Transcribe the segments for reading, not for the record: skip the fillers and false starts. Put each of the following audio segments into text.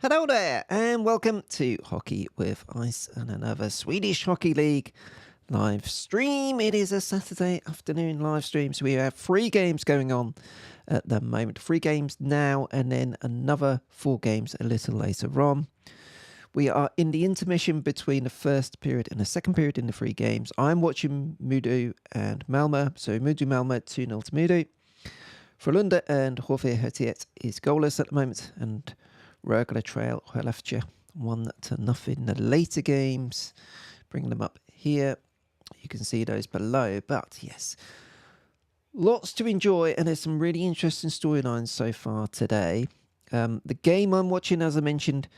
Hello there, and welcome to Hockey with Ice and another Swedish Hockey League live stream. It is a Saturday afternoon live stream, so we have 3 games going on at the moment. 3 games now, and then another 4 games a little later on. We are in the intermission between the first period and the second period in the 3 games. I'm watching Modo and Malmö, so Modo Malmö 2-0 to Modo. Frölunda and Hockey is goalless at the moment, and Rögle trail Skellefteå 1-0. The later games, bring them up here. You can see those below. But yes, lots to enjoy, and there's some really interesting storylines so far today. The game I'm watching, as I mentioned,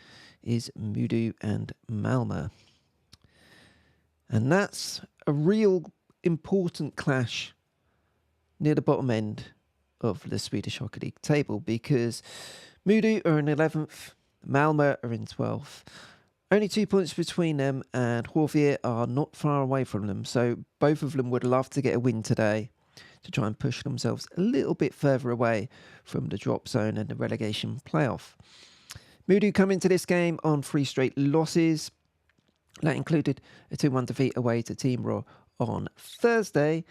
is Modo and Malmö. And that's a real important clash near the bottom end of the Swedish Hockey League table, because Modo are in 11th, Malmö are in 12th. Only 2 points between them, and Hockey are not far away from them, so both of them would love to get a win today to try and push themselves a little bit further away from the drop zone and the relegation playoff. Modo come into this game on 3 straight losses. That included a 2-1 defeat away to Timrå on Thursday.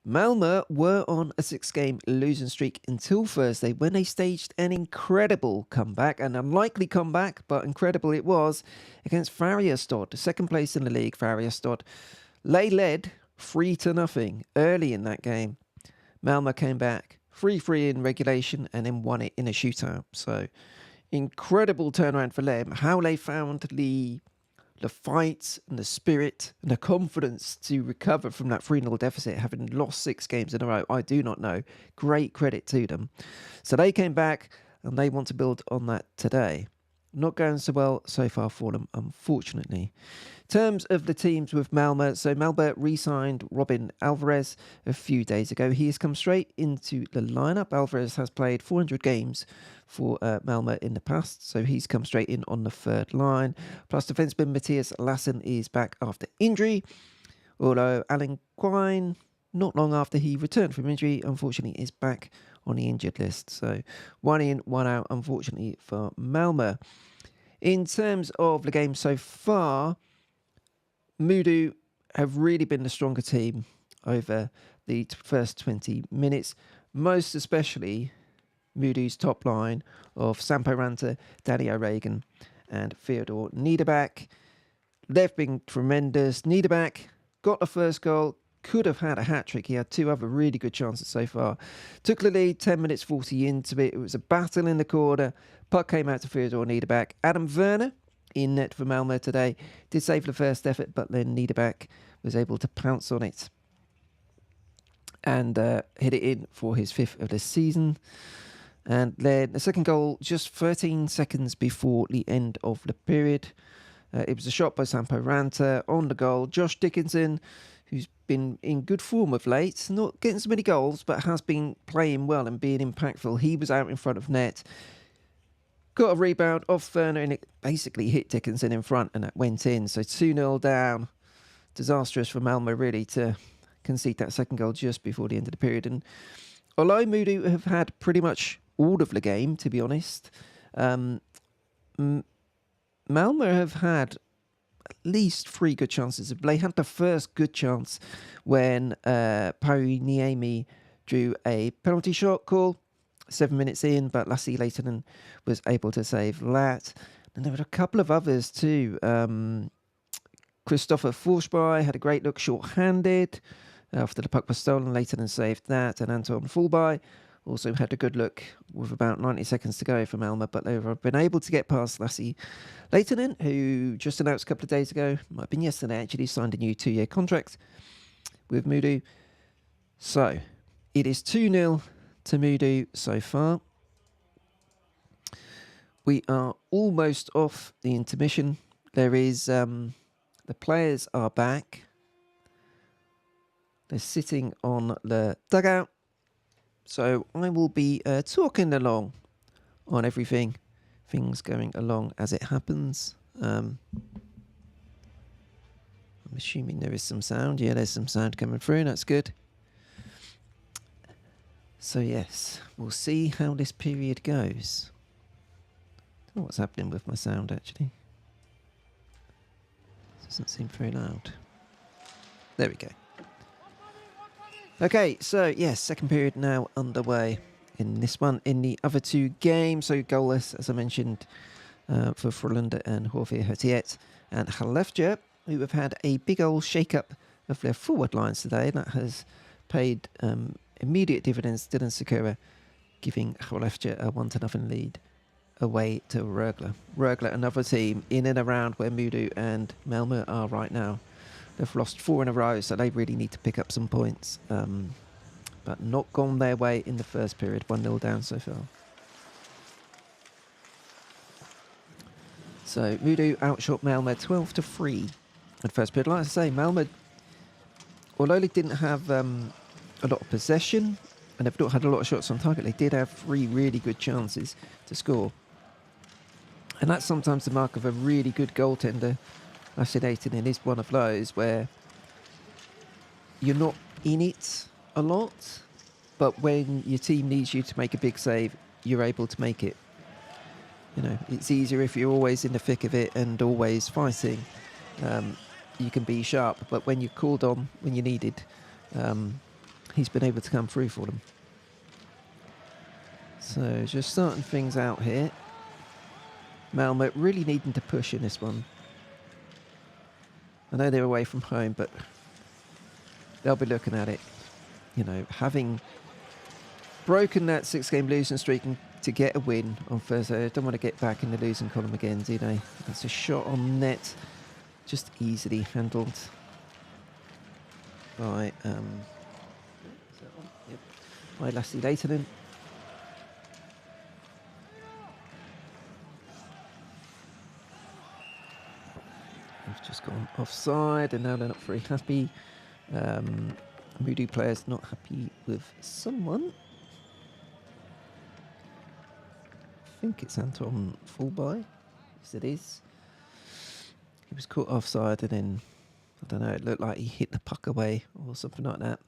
Malmö were on a 6-game losing streak until Thursday, when they staged an incredible comeback, an unlikely comeback, but incredible it was, against Färjestad, second place in the league. Färjestad led 3-0 early in that game. Malmö came back 3-3 in regulation and then won it in a shootout. So incredible turnaround for them. How they found the fight and the spirit and the confidence to recover from that 3-0 deficit, having lost 6 games in a row, I do not know. Great credit to them. So they came back and they want to build on that today. Not going so well so far for them, unfortunately. In terms of the teams with Malmö, so Malmö re-signed Robin Alvarez a few days ago. He has come straight into the lineup. Alvarez has played 400 games for Malmö in the past, so he's come straight in on the 3rd line. Plus, defenseman Matthias Lassen is back after injury, although Alan Quine, not long after he returned from injury, unfortunately is back on the injured list. So 1 in, 1 out, unfortunately, for Malmö. In terms of the game so far, Modo have really been the stronger team over the first 20 minutes, most especially Modo's top line of Sampo Ranta, Danny O'Regan and Theodore Niederbach. They've been tremendous. Niederbach got the first goal, could have had a hat-trick. He had 2 other really good chances so far. Took the lead 10 minutes 40 into it. It was a battle in the corner. Puck came out to Theodore Niederbach. Adam Werner in net for Malmö today did save the first effort, but then Niederbach was able to pounce on it and hit it in for his 5th of the season. And then the second goal just 13 seconds before the end of the period. It was a shot by Sampo Ranta on the goal. Josh Dickinson, who's been in good form of late, not getting so many goals, but has been playing well and being impactful. He was out in front of net. Got a rebound off Werner, and it basically hit Dickinson in front, and that went in. So 2-0 down. Disastrous for Malmö, really, to concede that second goal just before the end of the period. And although Modo have had pretty much all of the game, to be honest, Malmö have had at least 3 good chances. They had the first good chance when Pau Niemi drew a penalty shot call 7 minutes in, but Lassi Leitonen was able to save that. And there were a couple of others too. Christopher Forsberg had a great look short-handed after the puck was stolen. Leitonen saved that, and Anton Fulberg also had a good look with about 90 seconds to go for Malmö, but they've been able to get past Lassi Leitonen, who just announced a couple of days ago, might have been yesterday actually, signed a new 2-year contract with Modo. So it is 2-0 to Modo so far. We are almost off the intermission. There is the players are back. They're sitting on the dugout. So I will be talking along on everything, things going along as it happens. I'm assuming there is some sound. Yeah, there's some sound coming through. That's good. So yes, we'll see how this period goes. don't know what's happening with my sound actually. Doesn't seem very loud. There we go. Okay, so yes, second period now underway in this one. In the other two games, so goalless, as I mentioned, for Frölunda and Horfir Hotiet and Skellefteå, who have had a big old shake-up of their forward lines today. That has paid immediate dividends. Dylan Sakura giving Skellefteå a 1-0 lead away to Rögle. Rögle, another team in and around where Modo and Malmö are right now. They've lost 4 in a row, so they really need to pick up some points. But not gone their way in the first period. 1-0 down so far. So Modo outshot Malmö 12-3 at first period. Like I say, Malmö, although they didn't have a lot of possession and they've not had a lot of shots on target, they did have 3 really good chances to score. And that's sometimes the mark of a really good goaltender. Lasse is one of those where you're not in it a lot, but when your team needs you to make a big save, you're able to make it. You know, it's easier if you're always in the thick of it and always fighting. You can be sharp, but when you're called on, when you're needed, he's been able to come through for them. So just starting things out here. Malmö really needing to push in this one. I know they're away from home, but they'll be looking at it. You know, having broken that 6-game losing streak and to get a win on Thursday, I don't want to get back in the losing column again, do they? That's a shot on net, just easily handled by by Lasse Leitonen. We've just gone offside, and now they're not very happy. Moody players not happy with someone. I think it's Anton Fulby. Yes, it is. He was caught offside, and then, I don't know, it looked like he hit the puck away or something like that.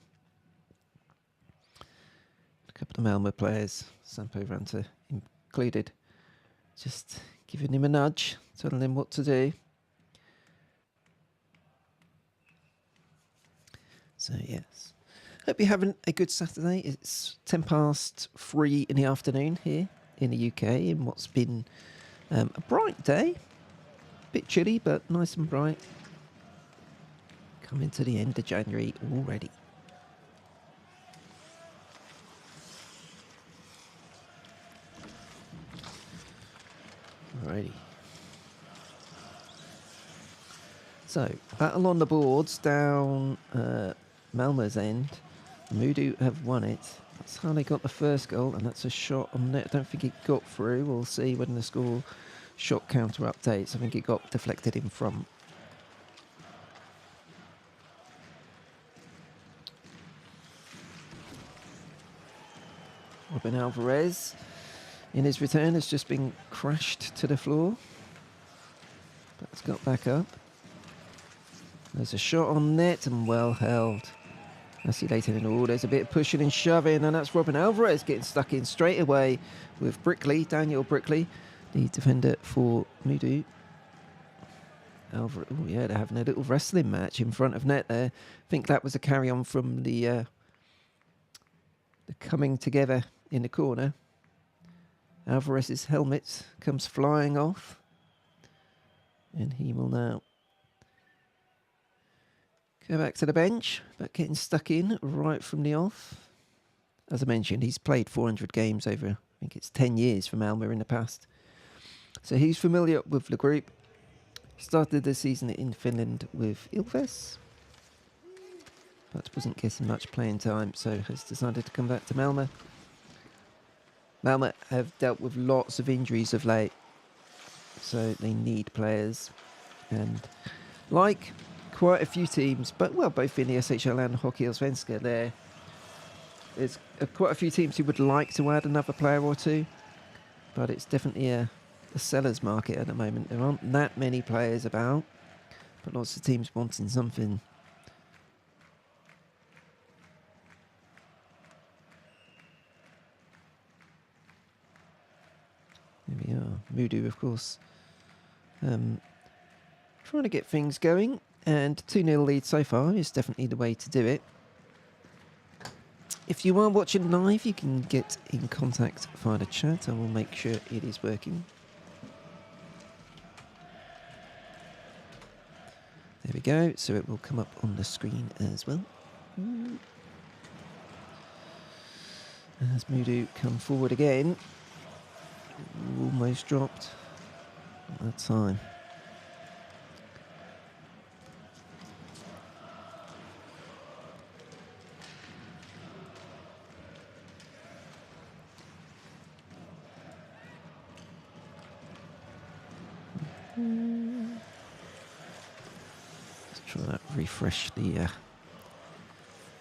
A couple of Malmö players, Sampo Ranta included, just giving him a nudge, telling him what to do. So, yes. Hope you're having a good Saturday. It's 3:10 in the afternoon here in the UK in what's been a bright day. Bit chilly, but nice and bright. Coming to the end of January already. Alrighty. So, battle on the boards down Malmö's end. Modo have won it. That's how they got the first goal, and that's a shot on net. I don't think it got through. We'll see when the score shot counter updates. I think it got deflected in front. Robin Alvarez, in his return, has just been crashed to the floor. But it's got back up. There's a shot on net and well held. I see later in all, there's a bit of pushing and shoving, and that's Robin Alvarez getting stuck in straight away with Brickley, Daniel Brickley, the defender for Modo. Alvarez, oh yeah, they're having a little wrestling match in front of net there. I think that was a carry on from the coming together in the corner. Alvarez's helmet comes flying off, and he will now go back to the bench, but getting stuck in right from the off. As I mentioned, he's played 400 games over, I think it's 10 years for Malmö in the past. So he's familiar with the group. Started the season in Finland with Ilves, but wasn't getting much playing time, so has decided to come back to Malmö. Malmö have dealt with lots of injuries of late, so they need players. And like quite a few teams, but well, both in the SHL and Hockeyallsvenskan, there's quite a few teams who would like to add another player or two, but it's definitely a seller's market at the moment. There aren't that many players about, but lots of teams wanting something. Here we Mudu, of course, trying to get things going. And 2-0 lead so far is definitely the way to do it. If you are watching live, you can get in contact via the chat. I will make sure it is working. There we go. So it will come up on the screen as well. As Mudu come forward again. Almost dropped at that time. Let's try that. Refresh the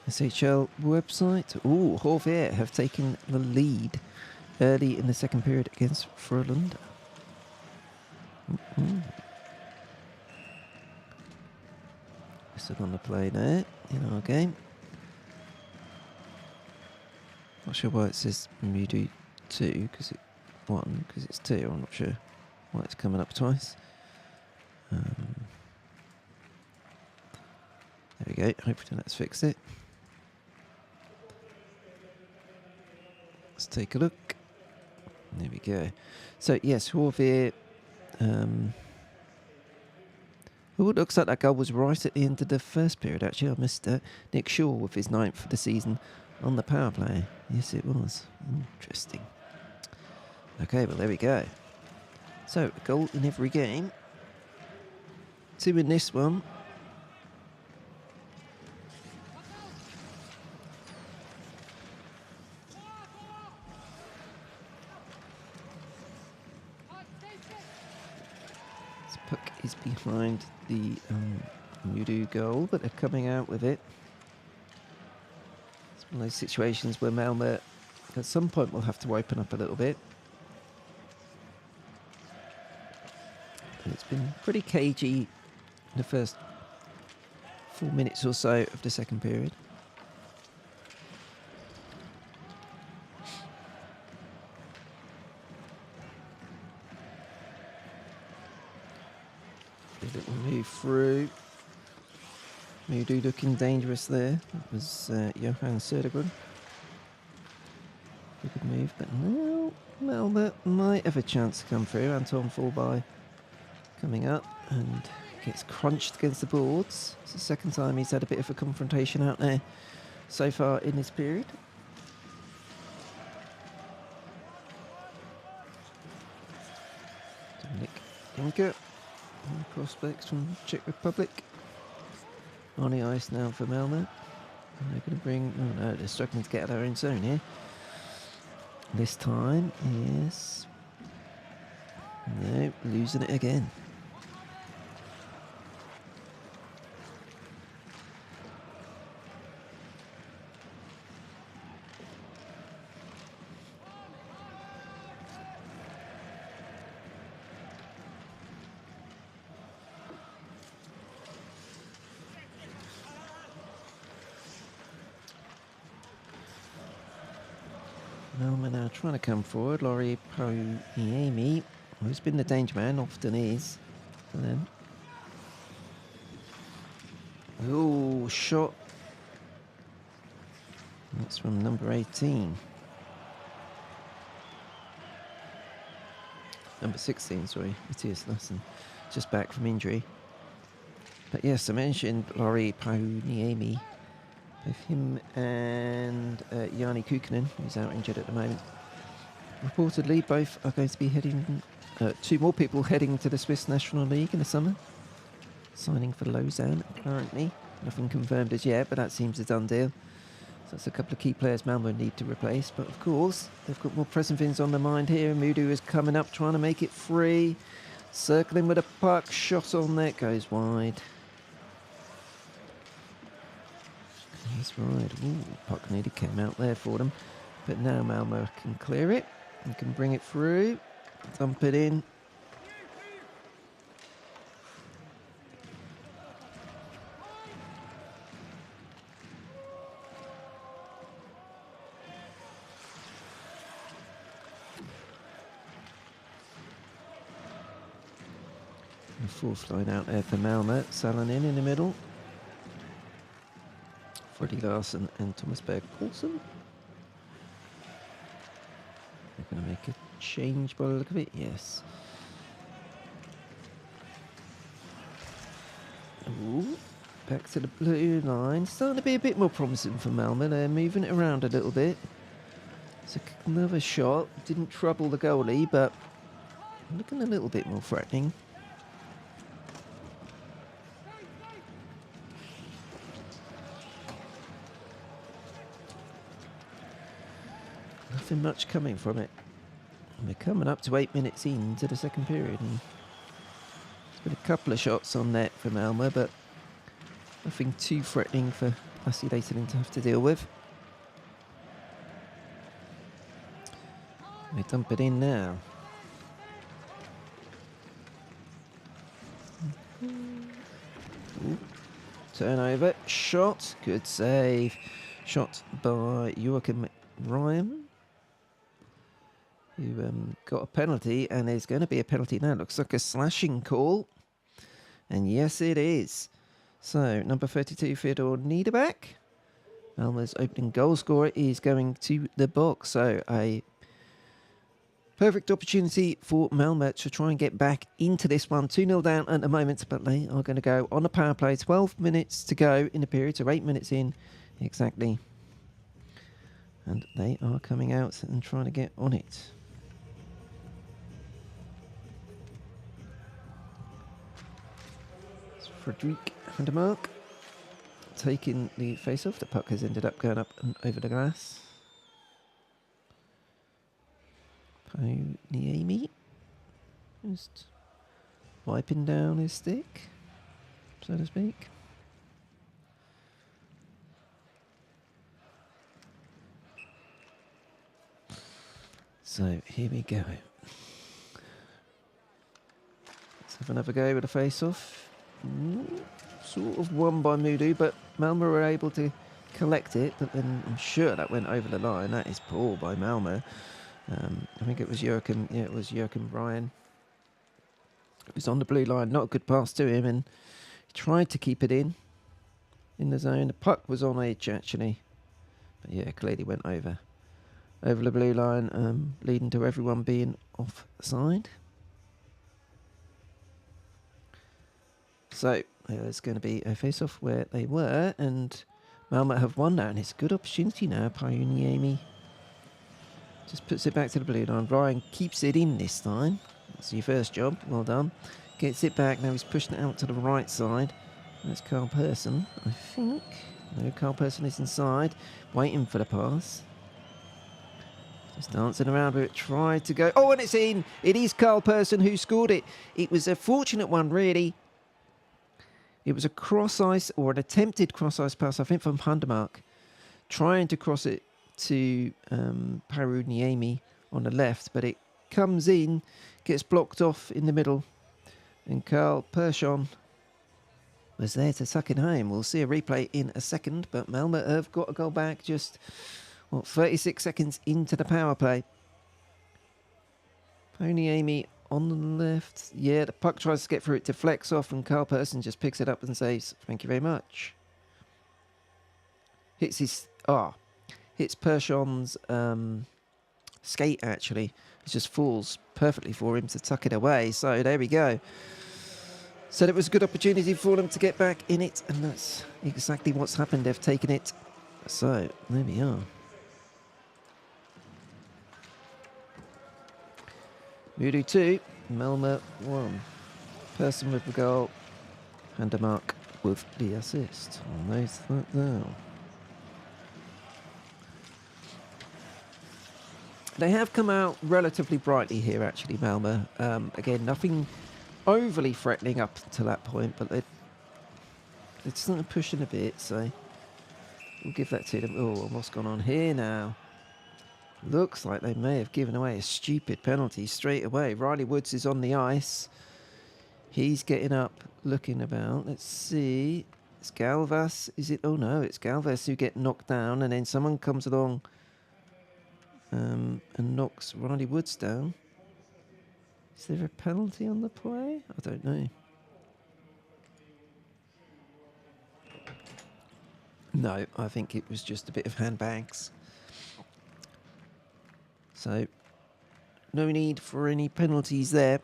SHL website. Ooh, Horvier have taken the lead early in the second period against Frölunda. Still on the play there in our game. Not sure why it says Mudu 2 because it's 1 because it's 2. I'm not sure why it's coming up twice. There we go. Hopefully that's fixed it. Let's take a look. There we go. So yes, Horvier. Oh, it looks like that goal was right at the end of the first period. Actually, I missed it. Nick Shaw with his 9th for the season on the power play. Yes, it was. Interesting. Okay, well, there we go. So, a goal in every game. 2 in this one. This puck is behind the Mudu goal, but they're coming out with it. It's one of those situations where Malmö at some point will have to open up a little bit. And it's been pretty cagey in the first 4 minutes or so of the second period. A little move through. Mudu looking dangerous there. It was Johan Södergren. A good move, but now Malmö might have a chance to come through. Anton Fulby coming up and gets crunched against the boards. It's the second time he's had a bit of a confrontation out there so far in this period. Dominic Inker, prospects from Czech Republic. On the ice now for Malmö. And they're going to bring... Oh no, they're struggling to get out of their own zone here. This time is... No, losing it again. Malmö now trying to come forward. Laurie Pauniemi, who's been the danger man, often is. And then, oh, shot. That's from number 18. Number 16, sorry, Matthias Lassen, just back from injury. But yes, I mentioned Laurie Pauniemi. Both him and Jani Kukkonen, who's out injured at the moment. Reportedly, both are going to be heading, 2 more people heading to the Swiss National League in the summer. Signing for Lausanne currently. Nothing confirmed as yet, but that seems a done deal. So that's a couple of key players Malmö need to replace. But of course, they've got more pressing things on their mind here. Mudu is coming up, trying to make it free. Circling with a puck, shot on there, goes wide. That's right. Ooh, puck nearly came out there for them. But now Malmö can clear it and can bring it through. Dump it in. fourth line out there for Malmö. Salonen in the middle. Freddie Larsson and Thomas Berg Paulsen. They're going to make a change by the look of it, yes. Ooh, back to the blue line. Starting to be a bit more promising for Malmö. They're moving it around a little bit. It's another shot. Didn't trouble the goalie, but looking a little bit more threatening. Nothing much coming from it. And we're coming up to 8 minutes into the second period. And there's been a couple of shots on net for Malmö, but nothing too threatening for Lassi Lehtinen to have to deal with. They dump it in now. Ooh. Turnover, shot, good save. Shot by Joachim Ryan, who got a penalty, and there's going to be a penalty now. Looks like a slashing call. And yes, it is. So, number 32, Theodor Niederbach, Malmö's opening goal scorer, is going to the box. So, a perfect opportunity for Malmö to try and get back into this one. 2-0 down at the moment, but they are going to go on a power play. 12 minutes to go in the period, so 8 minutes in exactly. And they are coming out and trying to get on it. It's Fredrik Handemark taking the face-off. The puck has ended up going up and over the glass. Niemi just wiping down his stick, so to speak. So here we go. Let's have another go with a face-off. Sort of won by Mudu, but Malmö were able to collect it, but then I'm sure that went over the line. That is poor by Malmö. I think it was Joachim, yeah, it was Joachim Ryan. It was on the blue line, not a good pass to him, and he tried to keep it in the zone. The puck was on edge, actually. But yeah, clearly went over the blue line, leading to everyone being offside. So there's going to be a face-off where they were, and Malmö have won now, and it's a good opportunity now. Pajuniemi just puts it back to the blue line. Ryan keeps it in this time. That's your first job. Well done. Gets it back. Now he's pushing it out to the right side. That's Carl Persson, I think. No, Carl Persson is inside, waiting for the pass. Just dancing around with it. Tried to go. Oh, and it's in. It is Carl Persson who scored it. It was a fortunate one, really. It was a cross-ice, or an attempted cross-ice pass, I think, from Handemark. Trying to cross it to Paru Niemi on the left, but it comes in, gets blocked off in the middle, and Carl Persson was there to tuck it home. We'll see a replay in a second, but Malmö have got a goal back just, 36 seconds into the power play. Niemi on the left. Yeah, the puck tries to get through, it deflects off, and Carl Persson just picks it up and says, "Thank you very much." Hits Persson's skate, actually. It just falls perfectly for him to tuck it away. So there we go. So it was a good opportunity for them to get back in it, and that's exactly what's happened. They've taken it. So there we are. Mudu 2, Malmö 1. Persson with the goal, Handemark with the assist. Note that down. They have come out relatively brightly here, actually, Malmö. Again, nothing overly threatening up to that point, but they're starting to push in a bit, so we'll give that to them. Oh, what's gone on here now? Looks like they may have given away a stupid penalty straight away. Riley Woods is on the ice. He's getting up, looking about. Let's see. It's Galvas. Is it? Oh, no, it's Galvas who get knocked down, and then someone comes along and knocks Riley Woods down. Is there a penalty on the play? I don't know. No, I think it was just a bit of handbags. So, no need for any penalties there.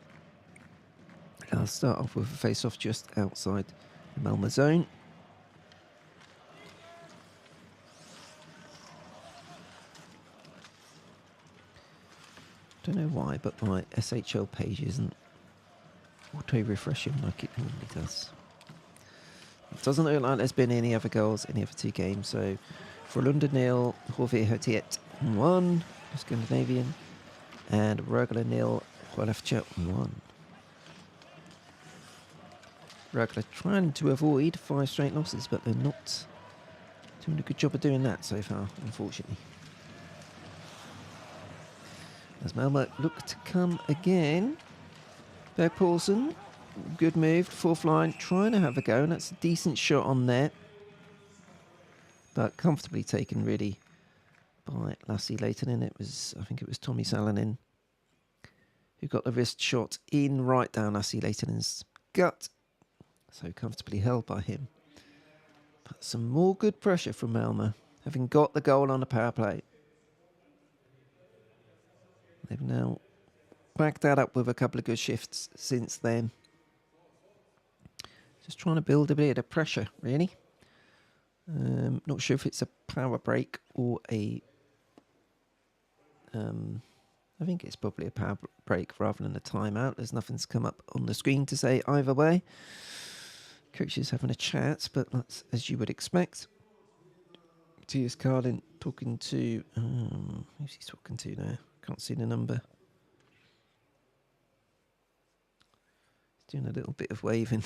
I'll start off with a face-off just outside the Malmö zone. Don't know why, but my SHL page isn't auto-refreshing like it normally does. It doesn't look like there's been any other goals, any other two games. So, Frölunda 0, HV71 1, Scandinavian, and Rögle 0, Skellefteå 1. Rögle trying to avoid 5 straight losses, but they're not doing a good job of doing that so far, unfortunately. As Malmö look to come again. Berg Paulsen, good move, fourth line, trying to have a go, and that's a decent shot on there. But comfortably taken, really, by Lassie Leitonen. I think it was Tommy Salonen who got the wrist shot in right down Lassie Leitonen's gut. So comfortably held by him. But some more good pressure from Malmö, having got the goal on the power play. They've now backed that up with a couple of good shifts since then. Just trying to build a bit of pressure, really. Not sure if it's a power break or a... I think it's probably a power break rather than a timeout. There's nothing's come up on the screen to say either way. Coach is having a chat, but that's as you would expect. T.S. Carlin talking to... who's he talking to now? Can't see the number. He's doing a little bit of waving.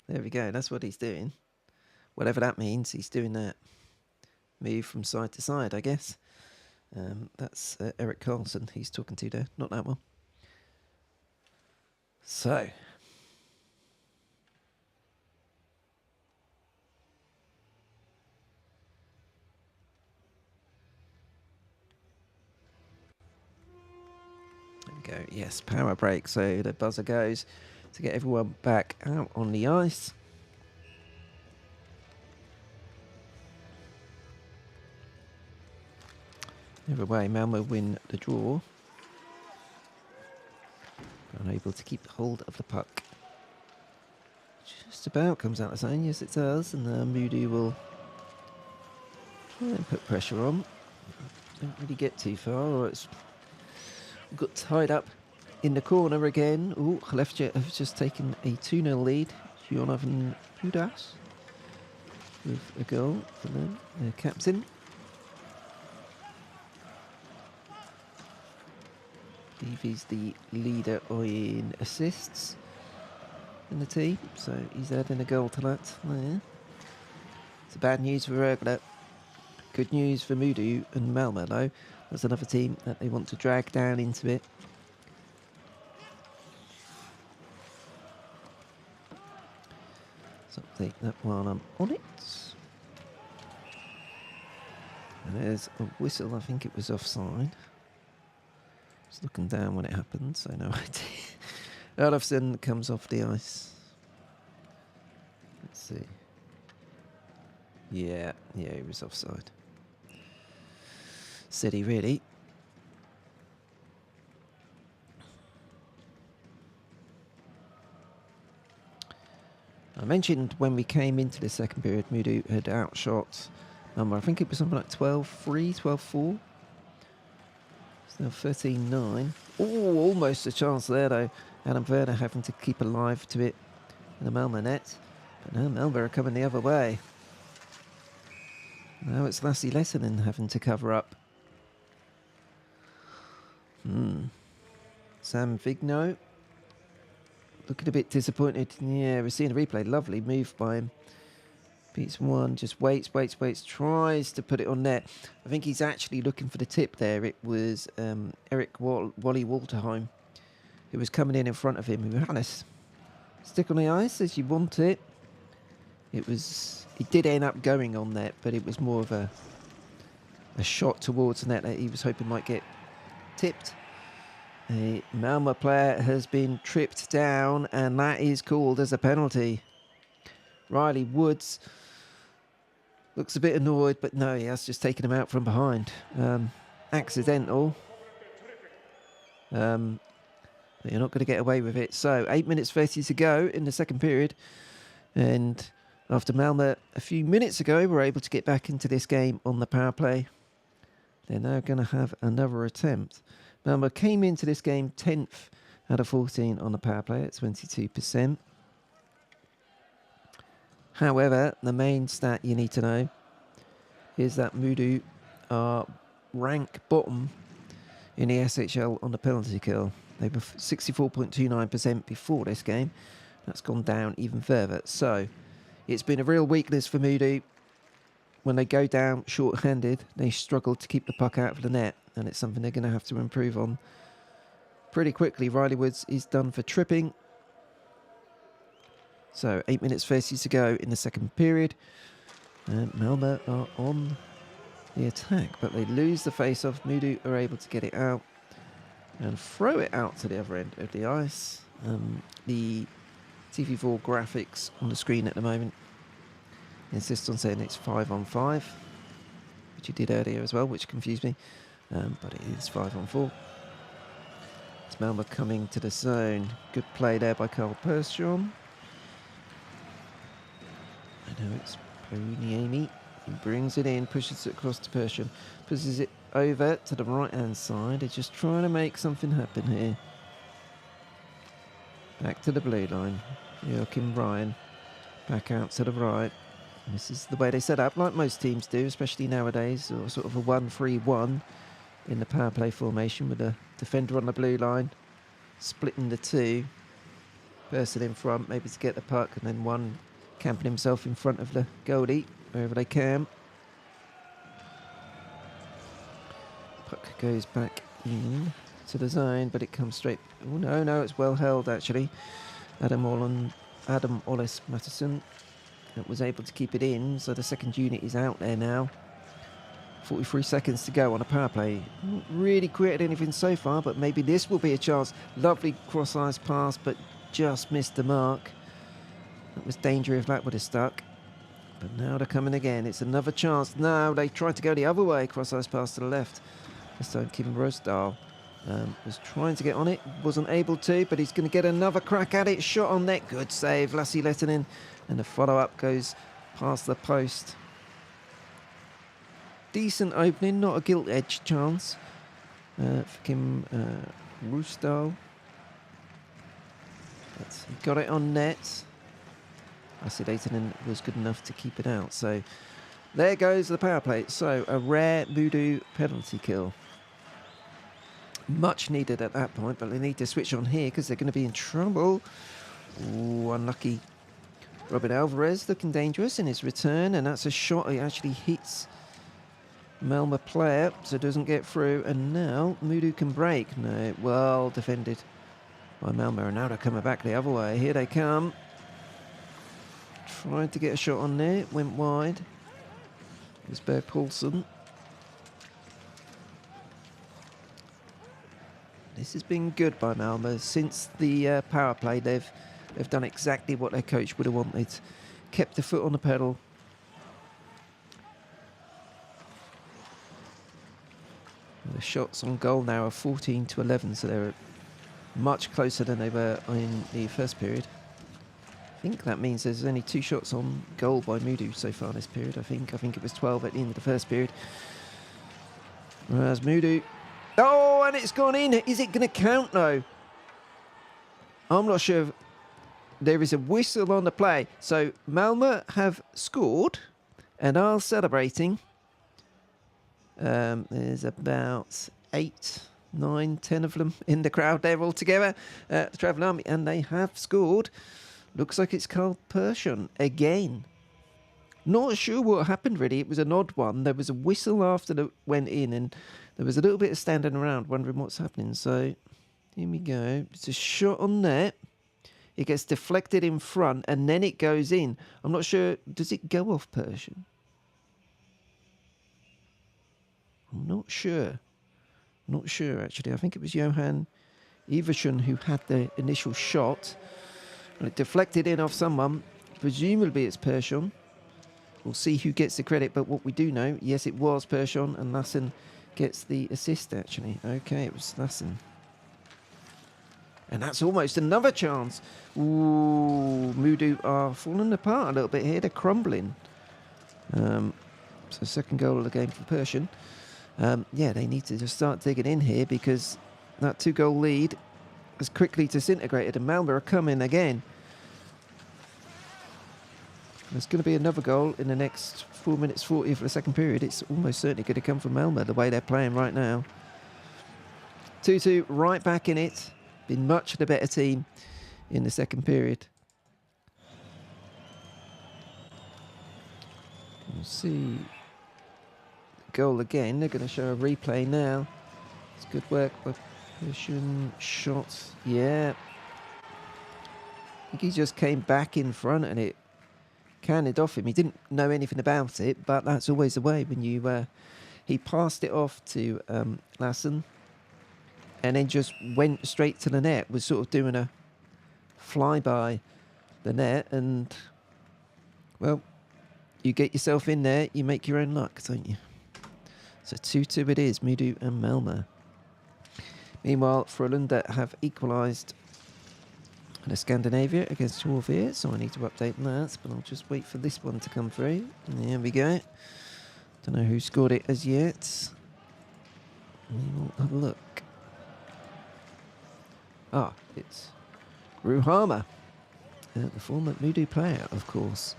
There we go, that's what he's doing. Whatever that means, he's doing that. Move from side to side, I guess. That's Eric Carlson he's talking to there, not that one. So... go. Yes, power break. So the buzzer goes to get everyone back out on the ice. Either way, Malmö win the draw. Unable to keep hold of the puck. Just about comes out the zone. Yes, it does. And Moody will try and put pressure on. Don't really get too far, or it's got tied up in the corner again. Oh, Skellefteå have just taken a 2-0 lead. Jonavan Pudas with a goal for them, their captain. I believe he's the leader in assists in the team, so he's adding a goal to that there. It's bad news for Rögle. Good news for Moody and Malmö, though. That's another team that they want to drag down into it. So I'll take that while I'm on it. And there's a whistle. I think it was offside. Just looking down when it happened, so no idea. Olofsson comes off the ice. Let's see. Yeah, he was offside. City, really. I mentioned when we came into the second period, Moody had outshot I think it was something like 12-3, 12-4. It's now 13-9. Oh, almost a chance there, though. Adam Werner having to keep alive to it in the Malmö net. But now Malmö are coming the other way. Now it's Lassie Leitonen having to cover up. Sam Vigno looking a bit disappointed. Yeah, we're seeing a replay. Lovely move by him. Beats one, just waits, tries to put it on net. I think he's actually looking for the tip there. It was Eric Wally Walterheim who was coming in front of him. Johannes, stick on the ice as you want it. It did end up going on net, but it was more of a shot towards the net that he was hoping might get tipped. A Malmö player has been tripped down, and that is called as a penalty. Riley Woods Looks a bit annoyed, but no, he has just taken him out from behind. Accidental. But you're not going to get away with it. So 8 minutes 30 to go in the second period. And after Malmö a few minutes ago were able to get back into this game on the power play, they're now going to have another attempt. Malmö came into this game 10th out of 14 on the power play at 22%. However, the main stat you need to know is that Moodoo are rank bottom in the SHL on the penalty kill. They were 64.29% before this game. That's gone down even further. So it's been a real weakness for Moodoo. When they go down short-handed, they struggle to keep the puck out of the net, and it's something they're going to have to improve on pretty quickly. Riley Woods is done for tripping. So 8 minutes 30 to go in the second period. And Malmö are on the attack, but they lose the face-off. Moodoo are able to get it out and throw it out to the other end of the ice. The TV4 graphics on the screen at the moment insist on saying it's 5-on-5, which you did earlier as well, which confused me, but it is 5-on-4. It's Malmö coming to the zone. Good play there by Carl Persson. I know it's Poniemi. He brings it in, pushes it across to Persson, pushes it over to the right-hand side. They're just trying to make something happen here. Back to the blue line. Joachim Ryan back out to the right. This is the way they set up, like most teams do, especially nowadays, or sort of a 1-3-1 in the power play formation with a defender on the blue line, splitting the two. Person in front, maybe to get the puck, and then one camping himself in front of the goalie, wherever they can. Puck goes back in to the zone, but it comes straight. Oh, no, it's well held, actually. Adam Olles Mattisson was able to keep it in, so the second unit is out there now. 43 seconds to go on a power play. Not really created anything so far, but maybe this will be a chance. Lovely cross-ice pass, but just missed the mark. That was danger if that would have stuck. But now they're coming again. It's another chance. Now they tried to go the other way. Cross-ice pass to the left. This time Kim Rosdahl was trying to get on it. Wasn't able to, but he's going to get another crack at it. Shot on net. Good save. Lassi Lehtinen. And the follow-up goes past the post. Decent opening. Not a gilt-edged chance for Kim Rosdahl. But he got it on net. Lassi Lehtinen was good enough to keep it out. So there goes the power play. So a rare Moodoo penalty kill. Much needed at that point, but they need to switch on here because they're going to be in trouble. Ooh, unlucky. Robin Alvarez looking dangerous in his return, and that's a shot. He actually hits Malmö player, so doesn't get through. And now Moodoo can break. No, well defended by Malmö, and now they're coming back the other way. Here they come. Tried to get a shot on there, went wide. It was Berg Paulsen. This has been good by Malmö. Since the power play, they've done exactly what their coach would have wanted. Kept the foot on the pedal. The shots on goal now are 14-11, so they're much closer than they were in the first period. I think that means there's only 2 shots on goal by Moodoo so far this period. I think it was 12 at the end of the first period. Whereas Moodoo... Oh, and it's gone in. Is it going to count, though? I'm not sure. There is a whistle on the play. So Malmö have scored and are celebrating. There's about 8, 9, 10 of them in the crowd there all together. The Travel Army, and they have scored. Looks like it's Carl Persson again. Not sure what happened, really. It was an odd one. There was a whistle after it went in, and there was a little bit of standing around wondering what's happening. So here we go. It's a shot on net. It gets deflected in front, and then it goes in. I'm not sure. Does it go off Persson? I'm not sure. Not sure, actually. I think it was Johan Iversen who had the initial shot. And it deflected in off someone. Presumably it's Persson. We'll see who gets the credit, but what we do know, yes, it was Persson, and Lassen gets the assist, actually. Okay, it was Lassen. And that's almost another chance. Ooh, Mudu are falling apart a little bit here. They're crumbling. So second goal of the game for Persson. Yeah, they need to just start digging in here because that 2-goal lead has quickly disintegrated, and Malmö are coming again. There's going to be another goal in the next 4 minutes 40 for the second period. It's almost certainly going to come from Malmö, the way they're playing right now. 2-2, right back in it. Been much the better team in the second period. We'll see the goal again. They're going to show a replay now. It's good work by Persson. Shot, yeah. I think he just came back in front and it canned off him. He didn't know anything about it, but that's always the way when you... he passed it off to Lassen and then just went straight to the net, was sort of doing a flyby the net, and, well, you get yourself in there, you make your own luck, don't you? So 2-2 it is, Mudu and Malmö. Meanwhile, Frölunda have equalised in Scandinavia against Torvier, so I need to update that, but I'll just wait for this one to come through. And there we go. Don't know who scored it as yet. We'll have a look. Ah, it's Ruhama, the former Mudu player, of course.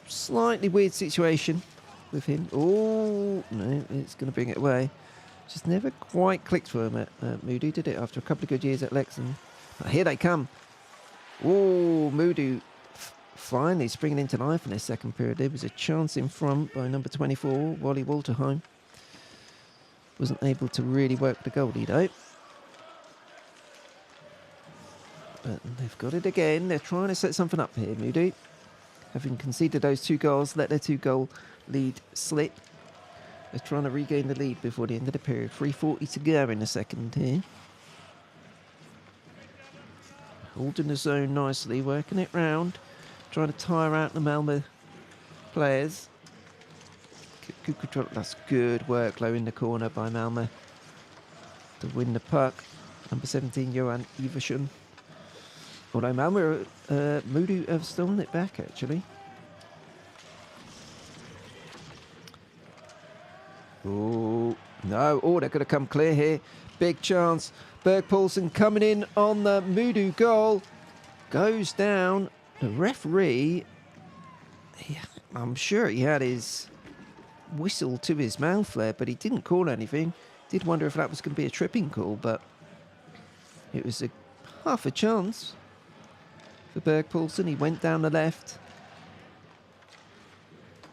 Slightly weird situation with him. Oh, no, it's going to bring it away. Just never quite clicked for him at Mudu, did it, after a couple of good years at Lexington. But here they come. Oh, Mudu finally springing into life in this second period. There was a chance in front by number 24, Wally Walterheim. Wasn't able to really work the goalie, though. But they've got it again. They're trying to set something up here, Mudu. Having conceded those 2 goals, let their 2-goal lead slip. They're trying to regain the lead before the end of the period. 3:40 to go in the second here. Holding the zone nicely, working it round. Trying to tire out the Malmö players. Good control. That's good work low in the corner by Malmö to win the puck. Number 17, Johan Iversson. Although Malmö, Mudu have stolen it back, actually. Oh, no. Oh, they're going to come clear here. Big chance. Berg Paulsen coming in on the Mudu goal. Goes down. The referee, I'm sure he had his whistle to his mouth there, but he didn't call anything. Did wonder if that was going to be a tripping call, but it was half a chance for Berg Paulsen. He went down the left.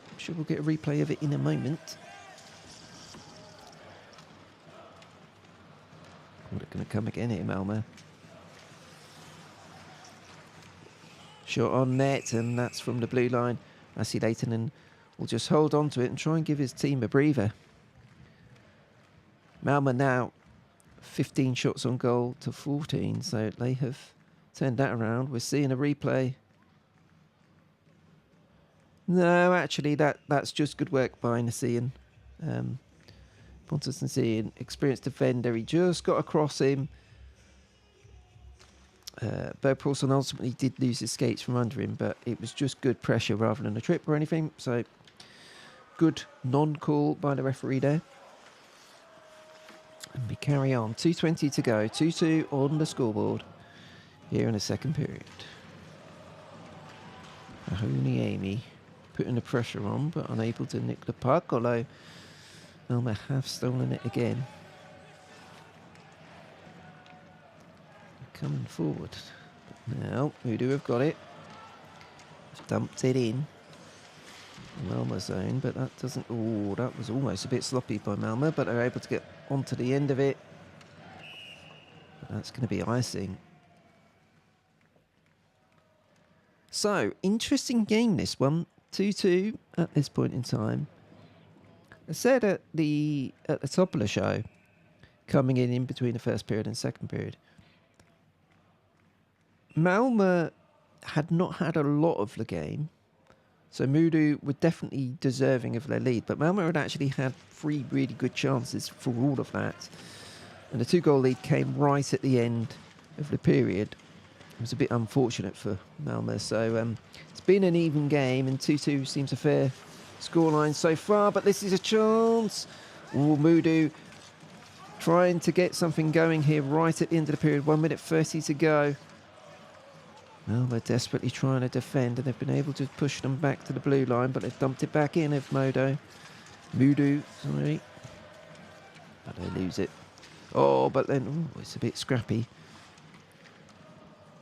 I'm sure we'll get a replay of it in a moment. Oh, they're going to come again here, Malmö. Shot on net, and that's from the blue line. I see Leitonen will just hold on to it and try and give his team a breather. Malmö now 15 shots on goal to 14, so they have turned that around. We're seeing a replay. No, actually, that's just good work by Nassian. Pontus Nassian, experienced defender. He just got across him. Berg Paulsen ultimately did lose his skates from under him, but it was just good pressure rather than a trip or anything. So, good non-call by the referee there. And we carry on. 2:20 to go. 2-2 on the scoreboard here in the second period. Mahoney Amy putting the pressure on, but unable to nick the puck, although Malmö have stolen it again. Coming forward. But now, Mudu have got it. Dumped it in. Malmö zone, but that doesn't... Oh, that was almost a bit sloppy by Malmö, but they're able to get onto the end of it. But that's going to be icing. So, interesting game this one. 2-2 at this point in time. I said at the top of the show, coming in between the first period and second period, Malmö had not had a lot of the game, So Mudu were definitely deserving of their lead, but Malmö had actually had 3 really good chances for all of that. And the 2-goal lead came right at the end of the period. It was a bit unfortunate for Malmö. So it's been an even game, and 2-2 seems a fair scoreline so far, but this is a chance. Mudu trying to get something going here right at the end of the period. 1 minute 30 to go. Well, they're desperately trying to defend, and they've been able to push them back to the blue line, but they've dumped it back in of Mudu, sorry. But they lose it. Oh, but then it's a bit scrappy.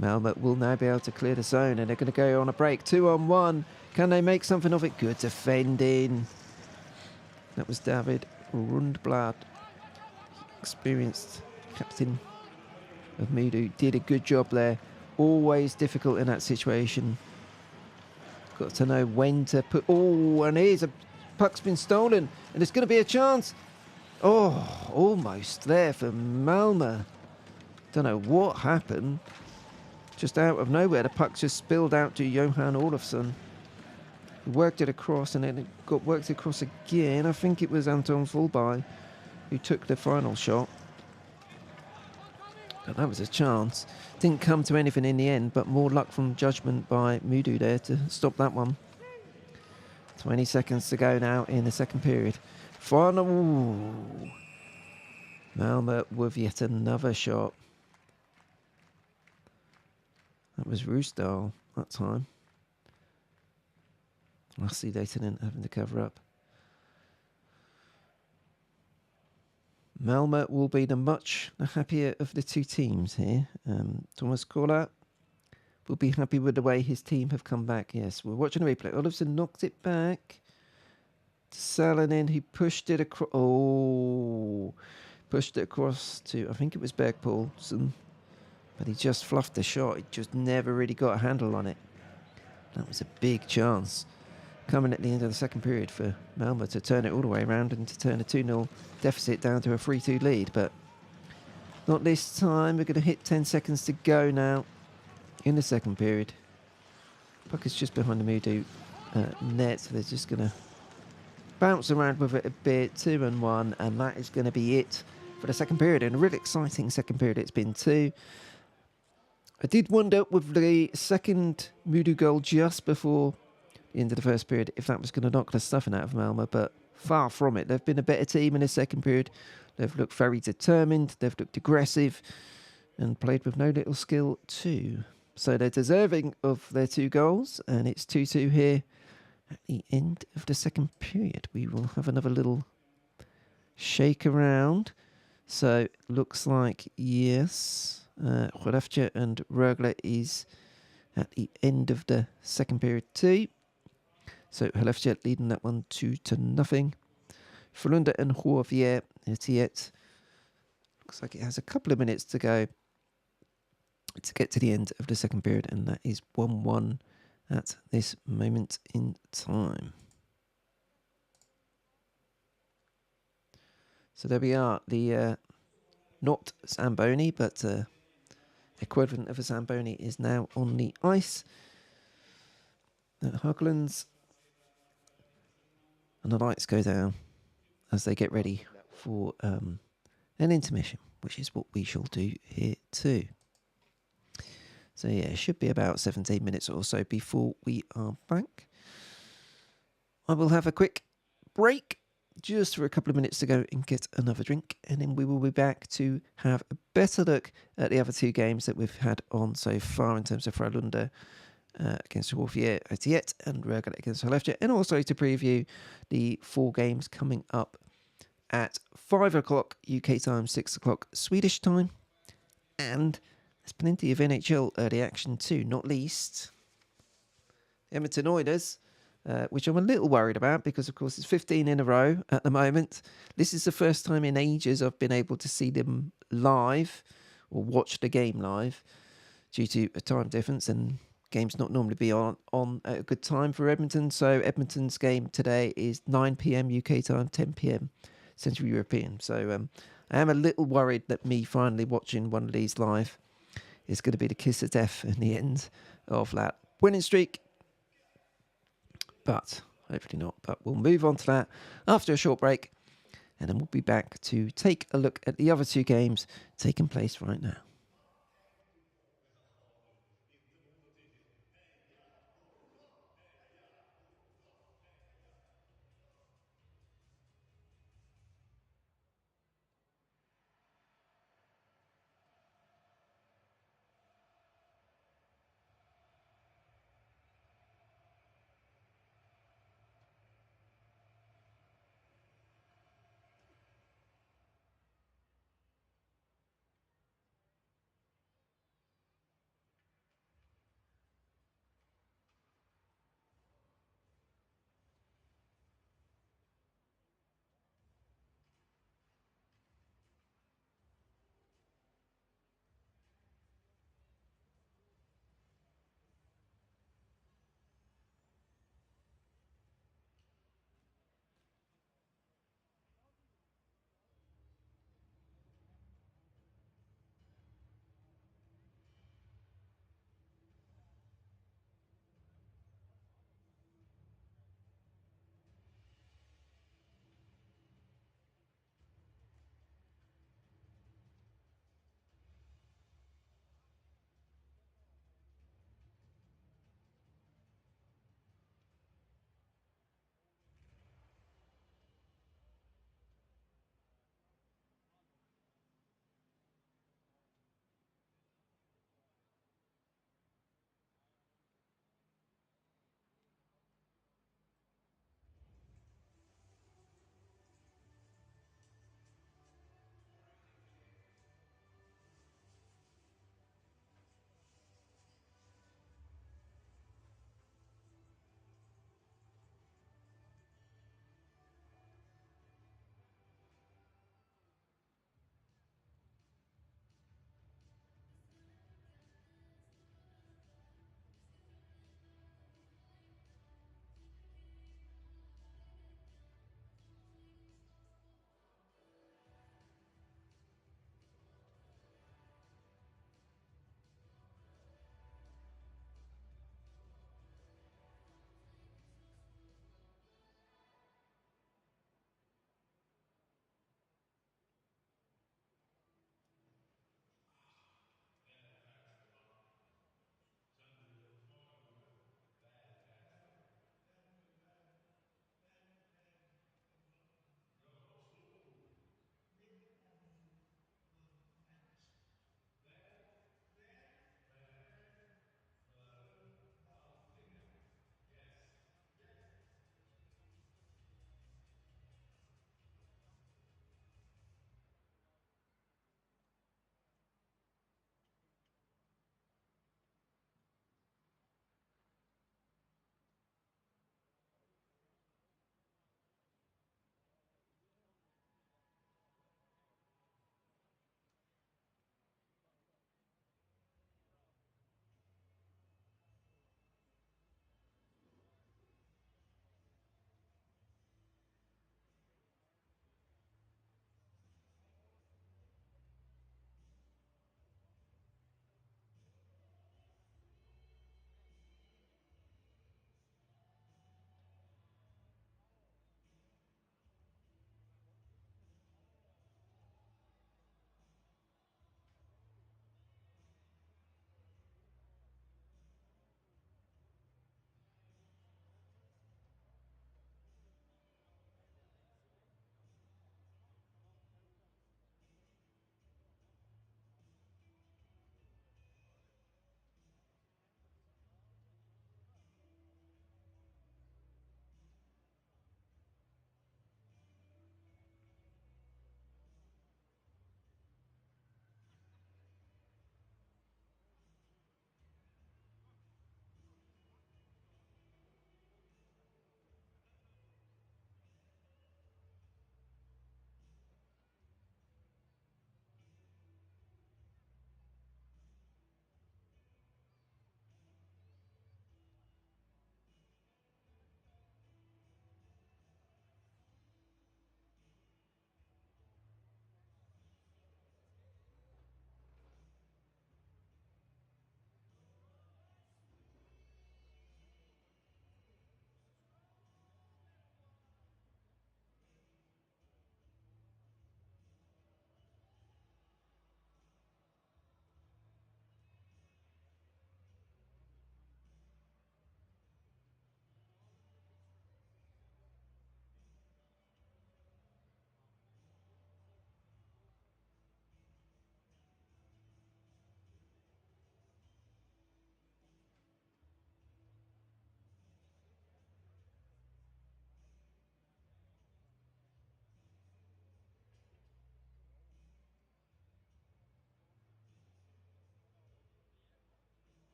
Malmö will now be able to clear the zone, and they're going to go on a break. 2-on-1. Can they make something of it? Good defending. That was David Rundblad, experienced captain of Mudu. Did a good job there. Always difficult in that situation. Got to know when to put... Oh, and here's a puck's been stolen, and it's going to be a chance. Oh, almost there for Malmö. Don't know what happened. Just out of nowhere, the puck just spilled out to Johan Olofsson. He worked it across, and then it got worked across again. I think it was Anton Fulby who took the final shot. But that was a chance. Didn't come to anything in the end, but more luck from judgment by Mudu there to stop that one. 20 seconds to go now in the second period. Final. Malmö with yet another shot. That was Roosdahl that time. Lassie Lehtinen having to cover up. Malmö will be the much happier of the 2 teams here. Thomas Kola will be happy with the way his team have come back. Yes, we're watching the replay. Olofsson knocked it back to Salonen. He pushed it across. Oh, pushed it across to, I think it was Berg Paulsen. But he just fluffed the shot. He just never really got a handle on it. That was a big chance coming at the end of the second period for Malmö to turn it all the way around and to turn a 2-0 deficit down to a 3-2 lead. But not this time. We're going to hit 10 seconds to go now in the second period. Puck is just behind the Mudu net, so they're just going to bounce around with it a bit. 2-1, and that is going to be it for the second period. And a really exciting second period it's been too. I did wonder with the second Mudu goal just before the end of the first period if that was going to knock the stuffing out of Malmö, but far from it. They've been a better team in the second period. They've looked very determined, they've looked aggressive, and played with no little skill too. So they're deserving of their 2 goals, and it's 2-2 here at the end of the second period. We will have another little shake around. So looks like, yes, Skellefteå and Rögle is at the end of the second period too. So Skellefteå leading that one 2-0. Frölunda and HV at yet. Looks like it has a couple of minutes to go to get to the end of the second period, and that is 1-1 at this moment in time. So there we are. The not Zamboni, but equivalent of a Zamboni is now on the ice at Höglands. And the lights go down as they get ready for an intermission, which is what we shall do here too. So yeah, it should be about 17 minutes or so before we are back. I will have a quick break just for a couple of minutes to go and get another drink, and then we will be back to have a better look at the other 2 games that we've had on so far in terms of Frölunda against HV Etiet and Rögle against Skellefteå, and also to preview the 4 games coming up at 5 o'clock UK time, 6 o'clock Swedish time, and there's plenty of NHL early action too, not least Edmonton Oilers, which I'm a little worried about because, of course, it's 15 in a row at the moment. This is the first time in ages I've been able to see them live or watch the game live due to a time difference, and games not normally be on at a good time for Edmonton. So Edmonton's game today is 9 p.m. UK time, 10 p.m. Central European. So I am a little worried that me finally watching one of these live is going to be the kiss of death in the end of that winning streak. but hopefully not. But we'll move on to that after a short break, and then we'll be back to take a look at the other two games taking place right now.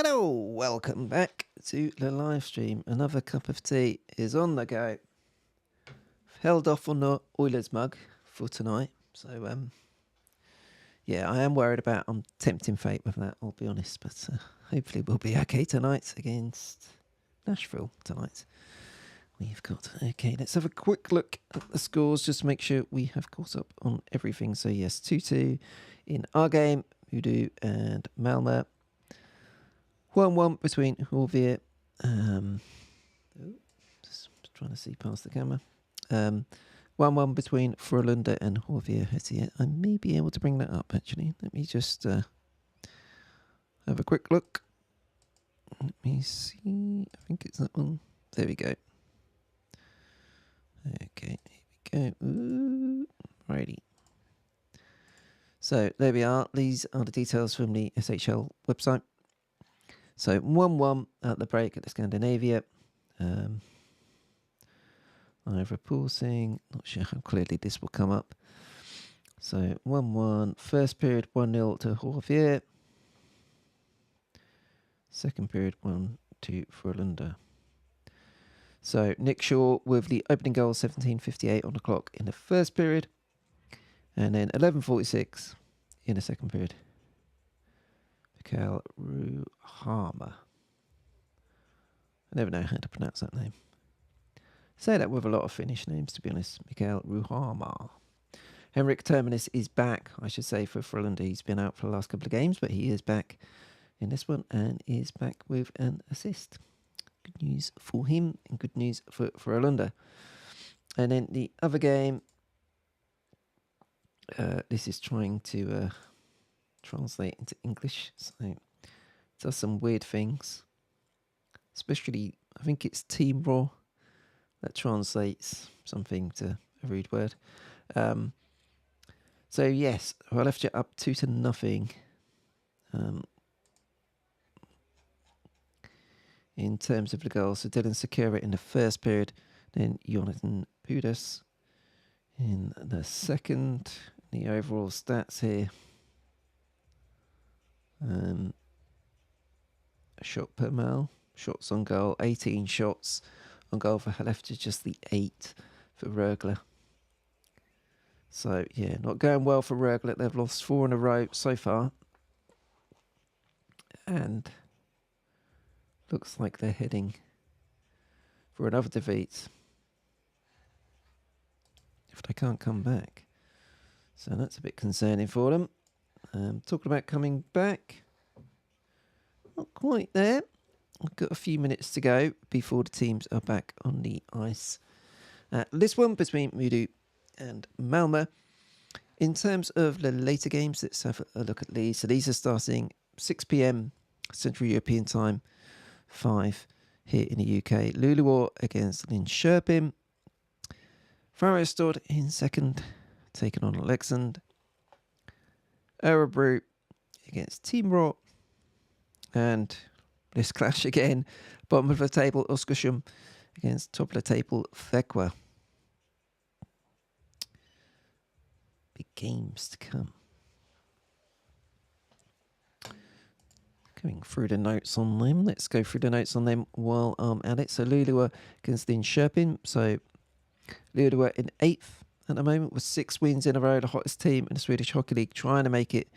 Hello, welcome back to the live stream. Another cup of tea is on the go. Held off on the Oilers mug for tonight. So, yeah, I am worried about I'm tempting fate with that, I'll be honest. But hopefully we'll be okay tonight against Nashville tonight. We've got, okay, let's have a quick look at the scores just to make sure we have caught up on everything. So, yes, 2-2 in our game, Voodoo and Malmö. 1-1 between Horvier. Just trying to see past the camera. 1-1 between Frölunda and Horvier Hetier. I may be able to bring that up, actually. Let me just have a quick look. Let me see. I think it's that one. There we go. Okay, here we go. Ooh, righty. So, there we are. These are the details from the SHL website. So 1-1 at the break at the Scandinavia. I'm reporting, not sure how clearly this will come up. So 1-1, first period 1-0 to Horvier. Second period 1-2 Frölunda. So Nick Shaw with the opening goal, 17:58 on the clock in the first period. And then 11:46 in the second period. Mikael Ruhama. I never know how to pronounce that name. Say that with a lot of Finnish names, to be honest. Mikael Ruhama. Henrik Terminus is back, I should say, for Frölunda. He's been out for the last couple of games, but he is back in this one and is back with an assist. Good news for him and good news for Frölunda. And then the other game, this is trying to translate into English, so it does some weird things, especially I think it's Team Raw that translates something to a rude word. So yes, I left you up 2-0 in terms of the goals. So Dylan Sakura in the first period, then Jonathan Pudas in the second. The overall stats here. Shot per mile, shots on goal, 18 shots on goal for Halefter, just the 8 for Rögle. So, yeah, not going well for Rögle. They've lost 4 in a row so far. And looks like they're heading for another defeat if they can't come back. So that's a bit concerning for them. Talking about coming back. Not quite there. I've got a few minutes to go before the teams are back on the ice. This one between Voodoo and Malmö. In terms of the later games, let's have a look at these. So these are starting 6 p.m. Central European Time, 5 here in the UK. Luleå against Linköping. Färjestad in second, taking on Leksand. Örebro against Timrå. And this clash again, bottom of the table, Oskarshamn against top of the table, Växjö. Big games to come. Going through the notes on them. Let's go through the notes on them while I'm at it. So Luleå against Linköping. So Luleå in 8th at the moment with 6 wins in a row. The hottest team in the Swedish Hockey League, trying to make it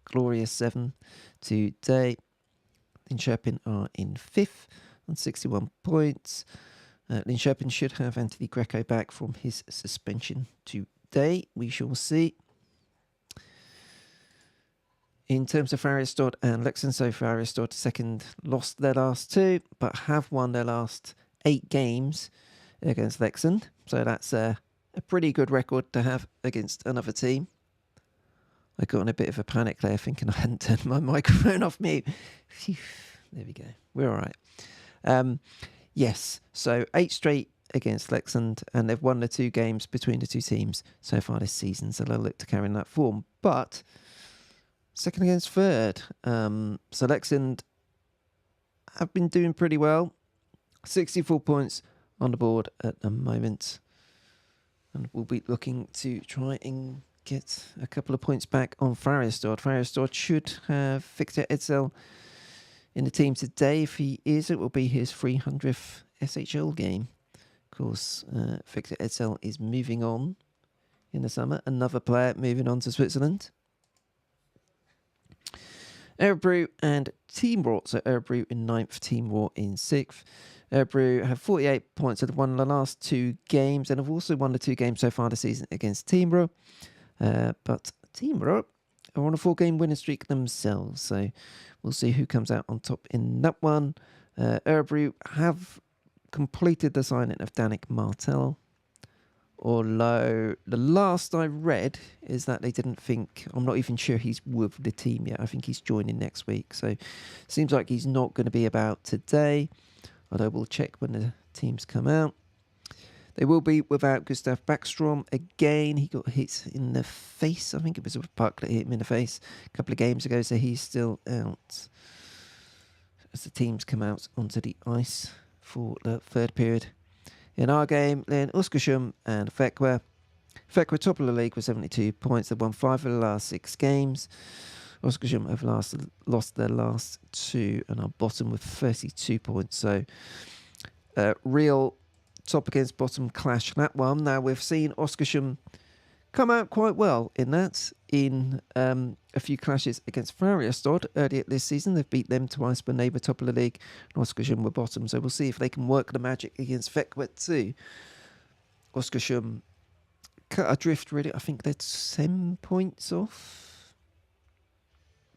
glorious 7 today. Linköping are in 5th on 61 points. Linköping should have Anthony Greco back from his suspension today. We shall see. In terms of Färjestad and Leksand, so Färjestad second, lost their last 2, but have won their last 8 games against Leksand. So that's a pretty good record to have against another team. I got in a bit of a panic there, thinking I hadn't turned my microphone off mute. Phew, there we go. We're all right. Yes, so 8 straight against Leksand, and they've won the 2 games between the 2 teams so far this season, so they'll look to carry in that form. But second against third. So Leksand have been doing pretty well. 64 points on the board at the moment. And we'll be looking to try and get a couple of points back on Färjestad. Färjestad should have Victor Ejdsell in the team today. If he is, it will be his 300th SHL game. Of course, Victor Edsel is moving on in the summer. Another player moving on to Switzerland. Örebro and Timrå. So Örebro in 9th, Timrå in 6th. Örebro have 48 points. They've won the last 2 games and have also won the 2 games so far this season against Timrå. But Timrå are on a 4-game winning streak themselves. So we'll see who comes out on top in that one. Örebro have completed the signing of Danik Martel. Although the last I read is that they didn't think, I'm not even sure he's with the team yet. I think he's joining next week. So seems like he's not going to be about today. Although we'll check when the teams come out. They will be without Gustav Backstrom again. He got hit in the face. I think it was a puck that hit him in the face a couple of games ago. So he's still out as the teams come out onto the ice for the 3rd period. In our game, then Oskarshamn and Fekwe. Fekwe top of the league with 72 points. They've won 5 of the last 6 games. Oskarshamn have lost their last 2 and are bottom with 32 points. So real top against bottom clash that one. Now we've seen Oskarshamn come out quite well in that. In a few clashes against Färjestad earlier this season. They've beat them twice when they were top of the league. And Oskarshamn were bottom. So we'll see if they can work the magic against Fekwe too. Oskarshamn cut adrift really. I think they're 10 points off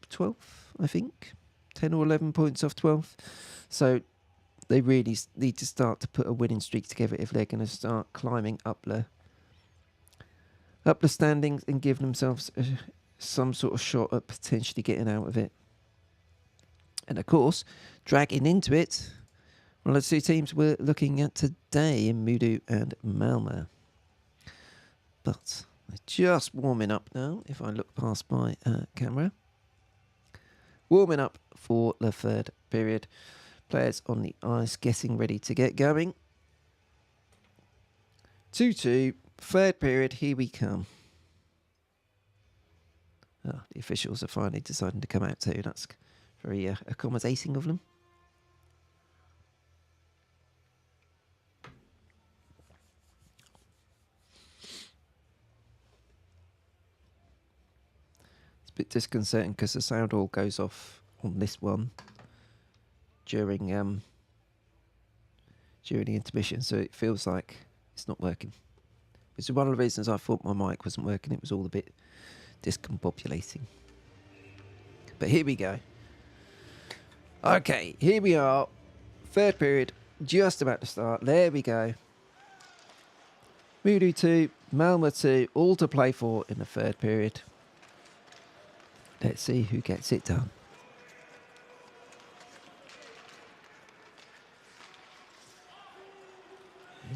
12th, I think. 10 or 11 points off 12th. So they really need to start to put a winning streak together if they're going to start climbing up the standings and give themselves some sort of shot at potentially getting out of it. And of course, dragging into it, one of the 2 teams we're looking at today in Modo and Malmö. But they're just warming up now, if I look past my camera. Warming up for the 3rd period. Players on the ice getting ready to get going. 2-2. 3rd period, here we come. Oh, the officials are finally deciding to come out too. That's very accommodating of them. It's a bit disconcerting because the sound all goes off on this one during the intermission, so it feels like it's not working. Which is one of the reasons I thought my mic wasn't working. It was all a bit discombobulating. But here we go. Okay, here we are. 3rd period, just about to start. There we go. Modo 2, Malmö 2, all to play for in the 3rd period. Let's see who gets it done.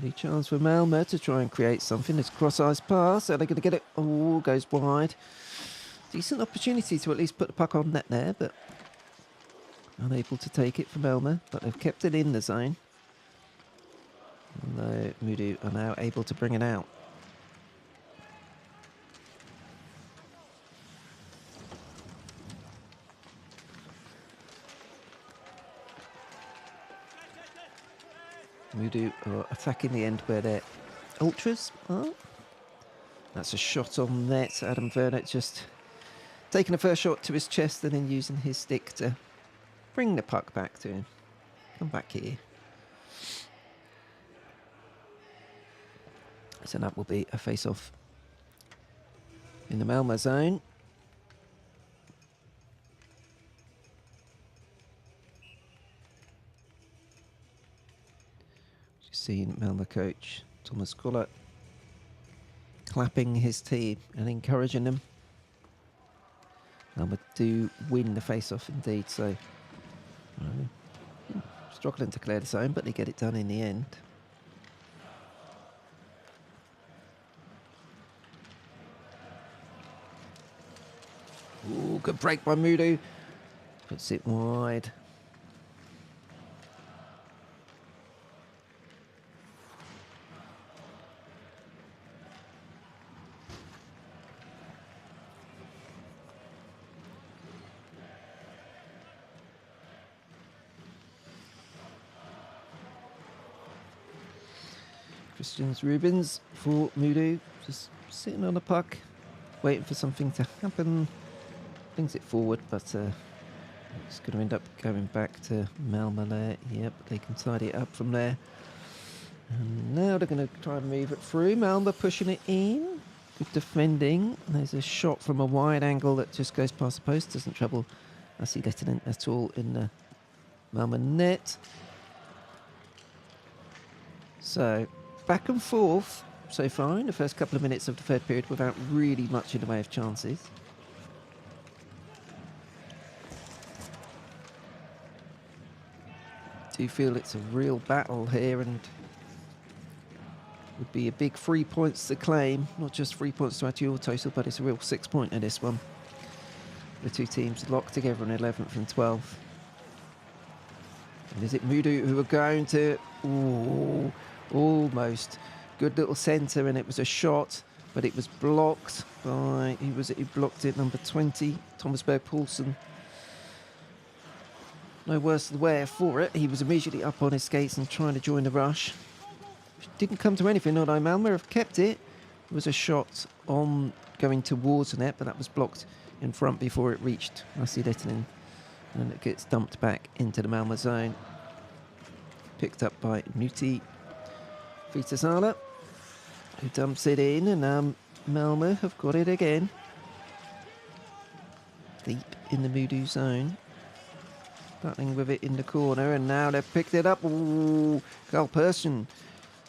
Any chance for Malmö to try and create something? It's cross-ice pass. Are they going to get it? Oh, goes wide. Decent opportunity to at least put the puck on net there, but unable to take it for Malmö. But they've kept it in the zone. Although Modo are now able to bring it out. Modo are attacking the end where their ultras are. That's a shot on net. Adam Vernet just taking the first shot to his chest and then using his stick to bring the puck back to him. Come back here. So that will be a face-off in the Malmö zone. Seen Malmö coach Thomas Kuller clapping his team and encouraging them. Malmö do win the face-off indeed, so struggling to clear the zone, but they get it done in the end. Ooh, good break by Modo. Puts it wide. Christians Rubens for Mudu, just sitting on the puck, waiting for something to happen. Flings it forward, but it's going to end up going back to Malmö there. Yep, they can tidy it up from there. And now they're going to try and move it through. Malmö pushing it in. Good defending. There's a shot from a wide angle that just goes past the post. Doesn't trouble Lassi Lehtinen at all in the Malmö net. So, back and forth so far in the first couple of minutes of the third period without really much in the way of chances. Do feel it's a real battle here, and would be a big 3 points to claim. Not just 3 points to add to your total, but it's a real 6-pointer this one. The two teams locked together in 11th and 12th. And is it Mudu who are going to... Ooh, almost. Good little centre, and it was a shot, but it was blocked by... He blocked it, number 20, Thomas Berg-Paulsen. No worse the wear for it. He was immediately up on his skates and trying to join the rush. Didn't come to anything, although Malmö have kept it. There was a shot on going towards the net, but that was blocked in front before it reached Lassi Lehtinen. And it gets dumped back into the Malmö zone. Picked up by Nuti Vitasala, who dumps it in, and Malmö have got it again. Deep in the Mudu zone. Battling with it in the corner, and now they've picked it up. Ooh, Carl Persson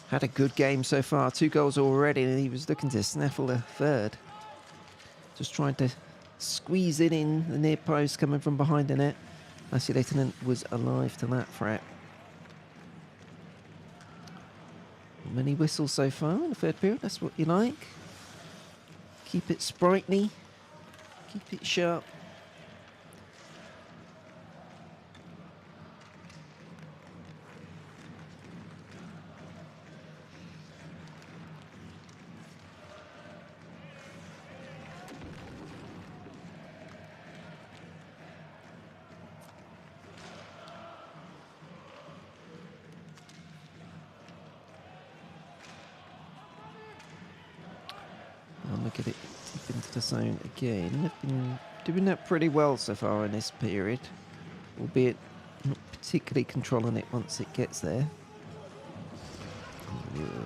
had a good game so far. 2 goals already, and he was looking to snaffle a third. Just trying to squeeze it in the near post coming from behind the net. Lassi Lehtinen was alive to that threat. Many whistles so far in the third period. That's what you like. Keep it sprightly. Keep it sharp. Get it deep into the zone again. They've been doing that pretty well so far in this period, albeit not particularly controlling it once it gets there.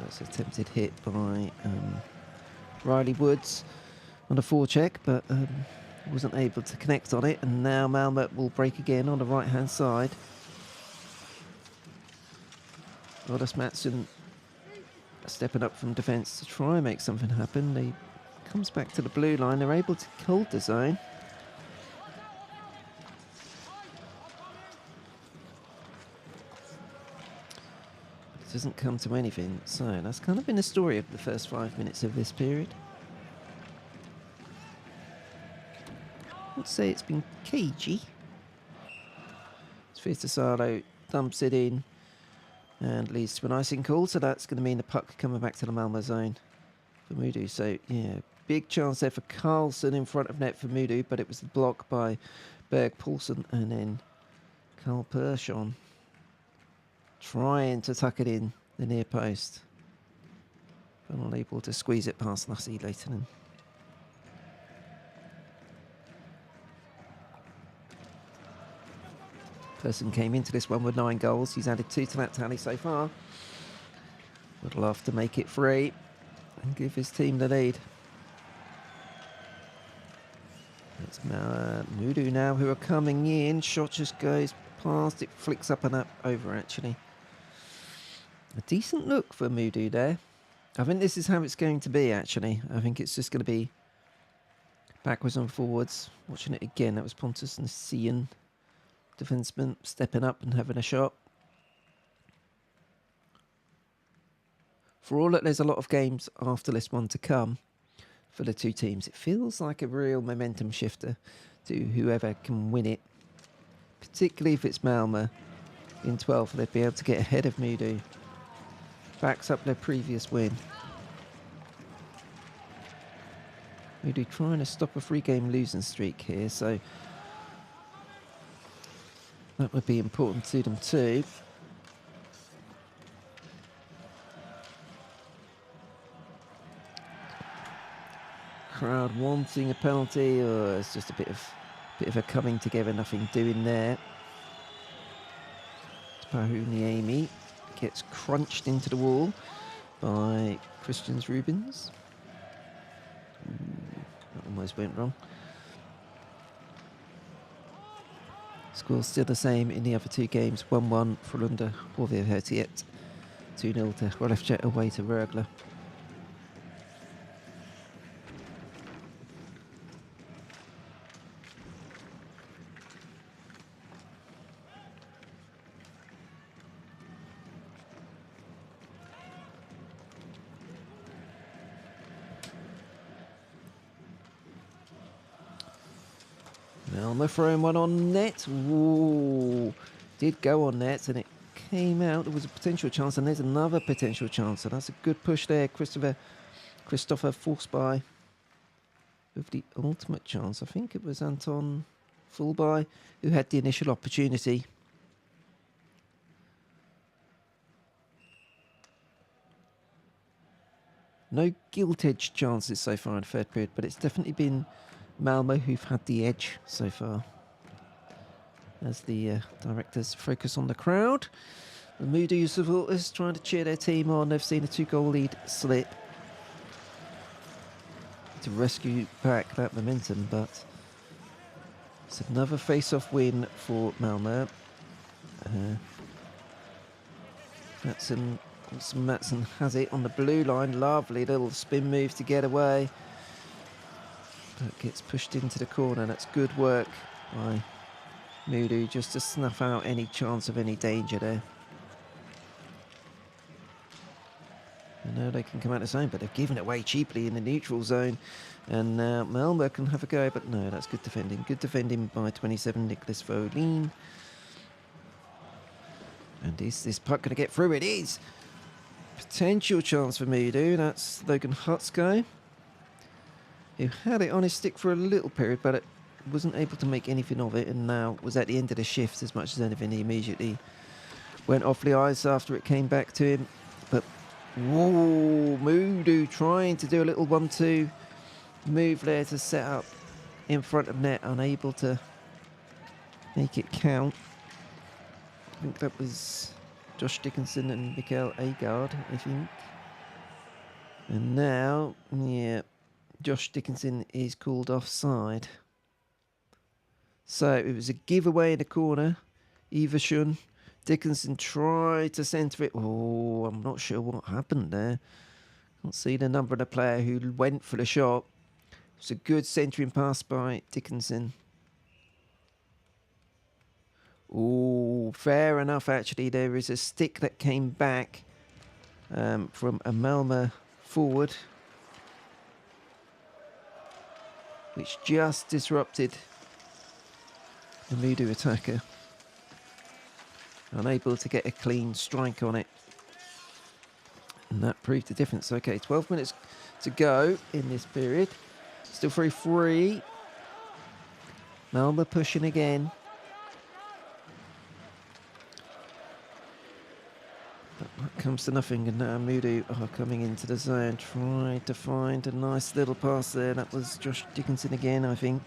It's an attempted hit by Riley Woods on a forecheck, but wasn't able to connect on it, and now Malmö will break again on the right hand side. Rodas Mattsson stepping up from defence to try and make something happen. They comes back to the blue line. They're able to hold the zone. It doesn't come to anything. So that's kind of been the story of the first 5 minutes of this period. I would say it's been cagey. Svitasalo dumps it in and leads to an icing call. So that's going to mean the puck coming back to the Malmö zone for Mudu. So yeah, big chance there for Carlson in front of net for Mudu, but it was the block by Berg-Paulsen, and then Carl Persson trying to tuck it in the near post, but unable to squeeze it past Lassi Lehtinen. Persson came into this one with 9 goals. He's added 2 to that tally so far. Would love to make it 3 and give his team the lead. It's Mudu now who are coming in. Shot just goes past. It flicks up and up over, actually. A decent look for Mudu there. I think this is how it's going to be, actually. I think it's just going to be backwards and forwards. Watching it again, that was Pontus and Sian, defenseman, stepping up and having a shot. For all that there's a lot of games after this one to come for the two teams, it feels like a real momentum shifter to whoever can win it. Particularly if it's Malmö in 12th, they'd be able to get ahead of Mudu. Backs up their previous win. Mudu trying to stop a 3-game losing streak here, so that would be important to them too. crowd wanting a penalty, or it's just a bit of a coming together, nothing doing there. Pahuniemi gets crunched into the wall by Christians Rubens. That almost went wrong. Score's still the same in the other two games. 1-1 Frölunda HV71. 2-0 to Skellefteå away to Rögle. Malmö throwing one on net. Ooh, did go on net and it came out. There was a potential chance, and there's another potential chance. So that's a good push there. Christopher Forsberg with the ultimate chance. I think it was Anton Fullby who had the initial opportunity. No gilt-edged chances so far in the third period, but it's definitely been Malmö who've had the edge so far. As the directors focus on the crowd. The Moody supporters trying to cheer their team on. They've seen a 2-goal lead slip to rescue back that momentum, but it's another face-off win for Malmö. Matson has it on the blue line. Lovely little spin move to get away. But gets pushed into the corner. That's good work by Moody just to snuff out any chance of any danger there. I know they can come out the zone, but they've given it away cheaply in the neutral zone. And now Malmö can have a go, but no, that's good defending. Good defending by 27, Nicholas Folin. And is this puck going to get through? It is! Potential chance for Moody. That's Logan Hutsko, who had it on his stick for a little period, but it wasn't able to make anything of it, and now was at the end of the shift as much as anything. He immediately went off the ice after it came back to him. But whoa, Moody trying to do a little 1-2 move there to set up in front of net, unable to make it count. I think that was Josh Dickinson and Mikael Agard, I think. And now, yeah, Josh Dickinson is called offside. So it was a giveaway in the corner. Iversen. Dickinson tried to centre it. Oh, I'm not sure what happened there. Can't see the number of the player who went for the shot. It was a good centering pass by Dickinson. Oh, fair enough, actually. There is a stick that came back from a Malmö forward, which just disrupted the Moody attacker. Unable to get a clean strike on it. And that proved the difference. Okay, 12 minutes to go in this period. Still 3-3. Malmö pushing again. But that comes to nothing, and now Moody are coming into the zone. Tried to find a nice little pass there. That was Josh Dickinson again, I think.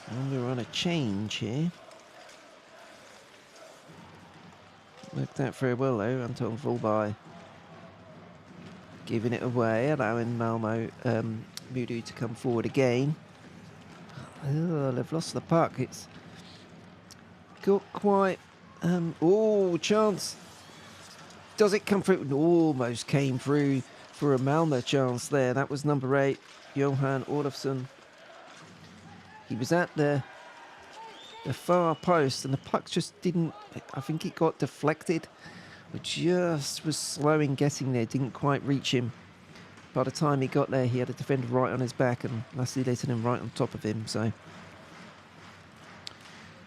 And we're on a change here. Worked out very well though, Anton Fullby. Giving it away, allowing Malmö Moody to come forward again. Oh, they've lost the puck. It's got quite... oh, chance. Does it come through? Almost came through for a Malmö chance there. That was number 8, Johan Olofsson. He was at the far post and the puck just didn't... I think it got deflected. But just was slow in getting there, didn't quite reach him. By the time he got there, he had a defender right on his back and Lassie Lehtinen right on top of him, so...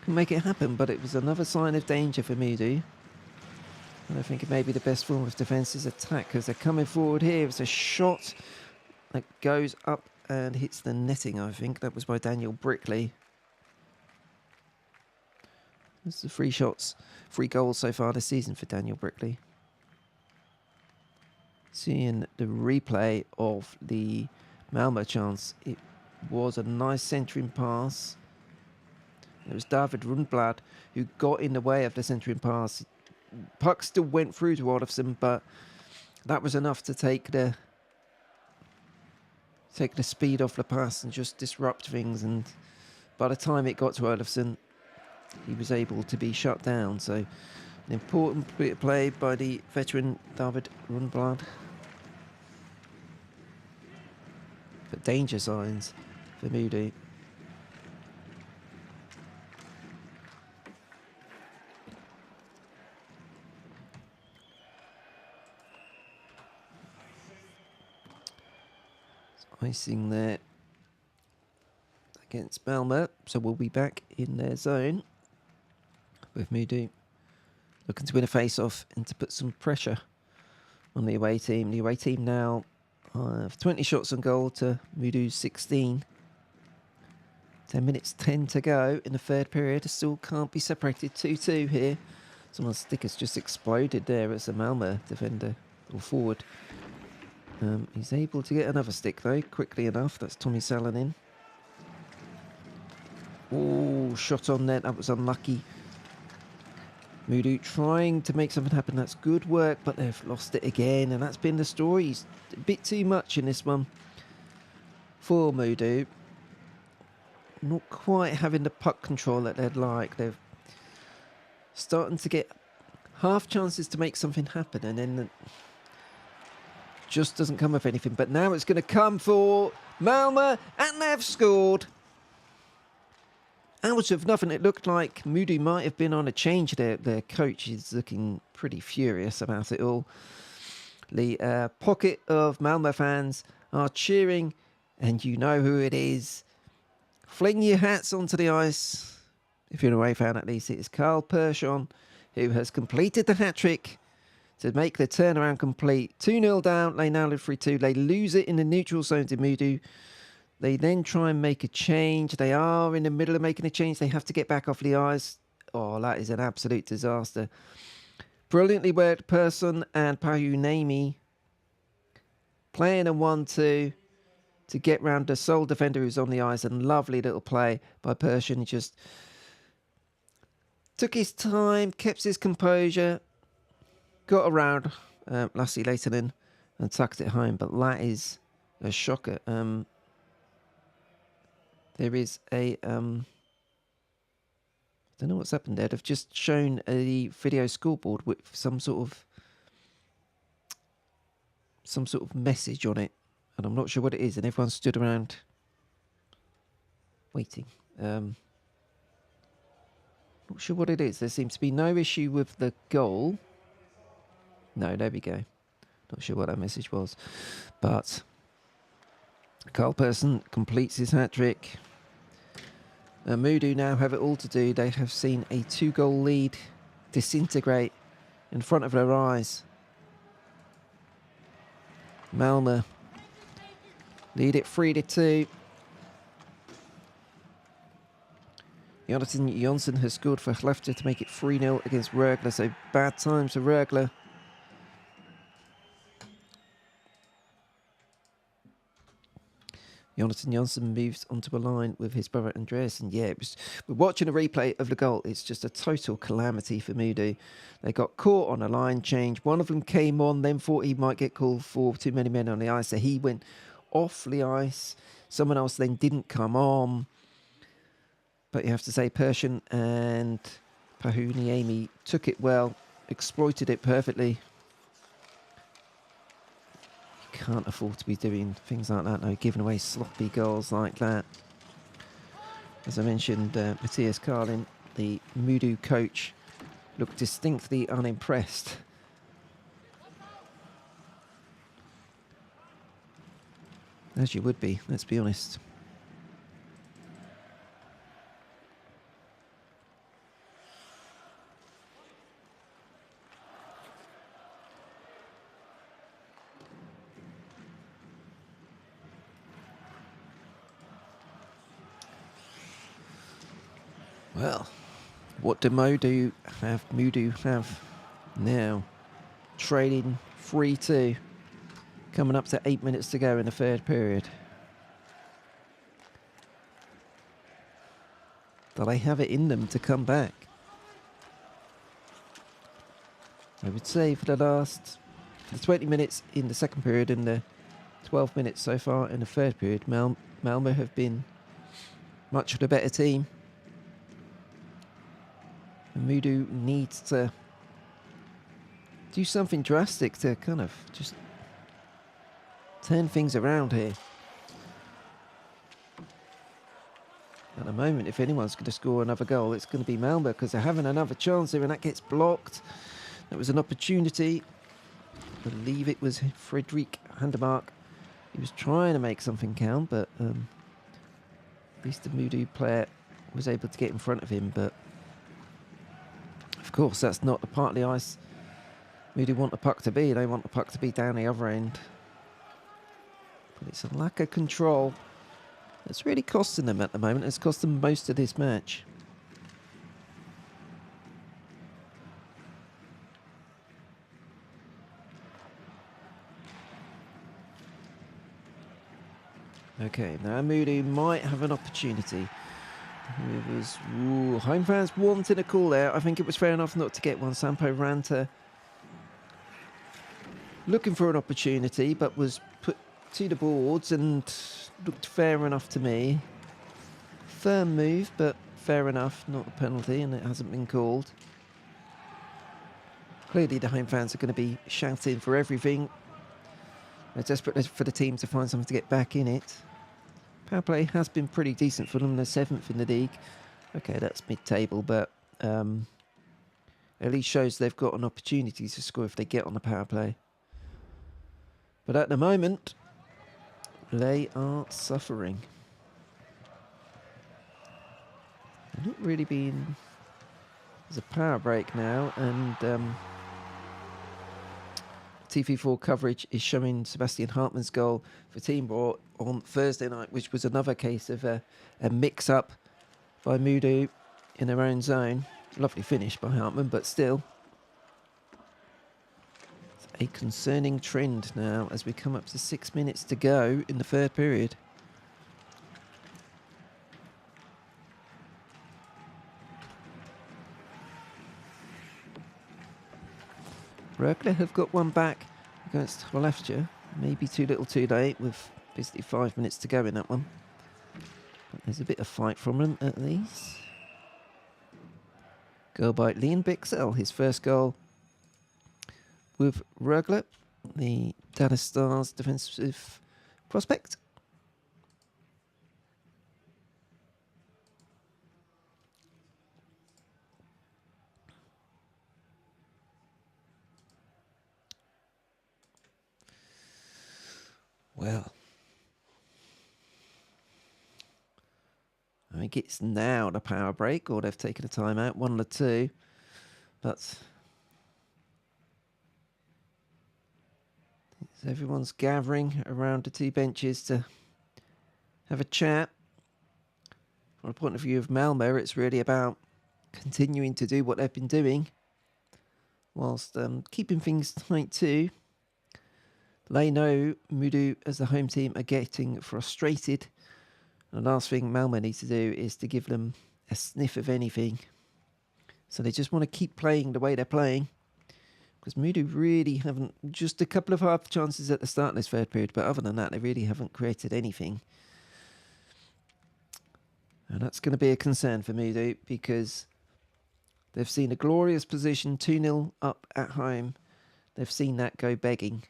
Couldn't make it happen, but it was another sign of danger for Moody. And I think it may be the best form of defence is attack, because they're coming forward here. It's a shot that goes up and hits the netting, I think. That was by Daniel Brickley. That's the 3 shots, 3 goals so far this season for Daniel Brickley. Seeing the replay of the Malmö chance, it was a nice centering pass. It was David Rundblad who got in the way of the centering pass. Puck still went through to Olofsson, but that was enough to take the speed off the pass and just disrupt things. And by the time it got to Olofsson, he was able to be shut down. So an important bit of play by the veteran David Rundblad. But danger signs for Moody. Icing there against Malmö, so we'll be back in their zone with Moody looking to win a face-off and to put some pressure on the away team. The away team now have 20 shots on goal to Moody's 16. 10 minutes 10 to go in the third period. Still can't be separated. 2-2 here. Someone's stick has just exploded there as a Malmö defender or forward. He's able to get another stick though, quickly enough. That's Tommy Salonen. Oh, shot on net. That was unlucky. Moody trying to make something happen. That's good work, but they've lost it again. And that's been the story. He's a bit too much in this one for Moody. Not quite having the puck control that they'd like. They're starting to get half chances to make something happen, and then just doesn't come with anything. But now it's going to come for Malmö, and they've scored. Out of nothing, it looked like Moody might have been on a change there. Their coach is looking pretty furious about it all. The pocket of Malmö fans are cheering, and you know who it is. Fling your hats onto the ice. If you're an away fan, at least it is Carl Persson, who has completed the hat-trick to make the turnaround complete. 2-0 down, they now live 3-2. They lose it in the neutral zone to Moody. They then try and make a change. They are in the middle of making a change. They have to get back off the ice. Oh, that is an absolute disaster. Brilliantly worked Persson and Pahunami playing a 1-2 to get round the sole defender who's on the ice. And lovely little play by Persson. He just took his time, kept his composure, got around Lassi Leitonen and tucked it home. But that is a shocker. There is a I don't know what's happened there. They've just shown a video scoreboard with some sort of message on it, and I'm not sure what it is. And everyone stood around waiting. Not sure what it is. There seems to be no issue with the goal. No, there we go. Not sure what that message was, but Carl Persson completes his hat-trick. Moody now have it all to do. They have seen a 2-goal lead disintegrate in front of their eyes. Malmö lead it 3-2. Jonathan Jonsson has scored for Skellefteå to make it 3-0 against Rögle. So bad times for Rögle. Jonathan Jonsson moves onto a line with his brother Andreas. And yeah, we're watching a replay of the goal. It's just a total calamity for Moody. They got caught on a line change. One of them came on, then thought he might get called for too many men on the ice. So he went off the ice. Someone else then didn't come on. But you have to say Persson and Pahuniemi took it well, exploited it perfectly. Can't afford to be doing things like that, though, giving away sloppy goals like that. As I mentioned, Matthias Carlin, the Moody coach, looked distinctly unimpressed. As you would be, let's be honest. Well, What do Modu have now? Trading 3-2. Coming up to 8 minutes to go in the third period. Do they have it in them to come back? I would say for the 20 minutes in the second period and the 12 minutes so far in the third period, Malmö have been much of the better team. And Modu needs to do something drastic to kind of just turn things around here. At the moment, if anyone's going to score another goal, it's going to be Malmö, because they're having another chance here and that gets blocked. That was an opportunity. I believe it was Fredrik Handemark. He was trying to make something count, but at least the Modu player was able to get in front of him. But of course, that's not the part of the ice Modu want the puck to be. They want the puck to be down the other end. But it's a lack of control that's really costing them at the moment. It's cost them most of this match. Okay, now Modu might have an opportunity. It was home fans wanting a call out. I think it was fair enough not to get one. Sampo Ranta looking for an opportunity, but was put to the boards and looked fair enough to me. Firm move, but fair enough, not a penalty, and it hasn't been called. Clearly the home fans are going to be shouting for everything. They're desperate for the team to find something to get back in it. Power play has been pretty decent for them. They're 7th in the league. Okay, that's mid-table, but at least shows they've got an opportunity to score if they get on the power play. But at the moment, they are suffering. They're not really being... There's a power break now, and TV4 coverage is showing Sebastian Hartmann's goal for Teambor on Thursday night, which was another case of a mix-up by Modu in their own zone. Lovely finish by Hartmann, but still. It's a concerning trend now as we come up to 6 minutes to go in the third period. Rögle have got one back against Skellefteå. Maybe too little too late with basically 5 minutes to go in that one. But there's a bit of fight from them at least. Goal by Leon Bixel, his first goal with Rögle, the Dallas Stars defensive prospect. Well, I think it's now the power break, or they've taken a timeout, 1 or 2. But everyone's gathering around the two benches to have a chat. From a point of view of Malmö, it's really about continuing to do what they've been doing, whilst keeping things tight too. They know Modu, as the home team, are getting frustrated. And the last thing Malmö need to do is to give them a sniff of anything. So they just want to keep playing the way they're playing. Because Modu really haven't, just a couple of half chances at the start of this third period, but other than that, they really haven't created anything. And that's going to be a concern for Modu, because they've seen a glorious position, 2-0 up at home. They've seen that go begging.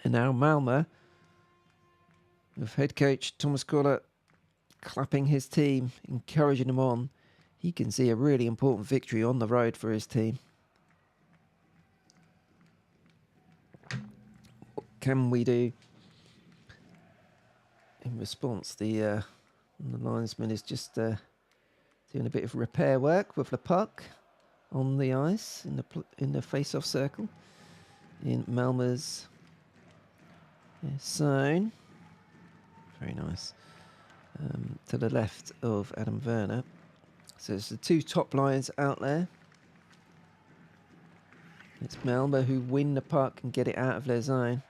And now Malmö, with head coach Thomas Kohler clapping his team, encouraging them on, he can see a really important victory on the road for his team. What can we do in response? The linesman is just doing a bit of repair work with the puck on the ice in the face-off circle in Malmö's zone. Very nice. To the left of Adam Werner. So it's the two top lines out there. It's Malmö who win the puck and get it out of their zone.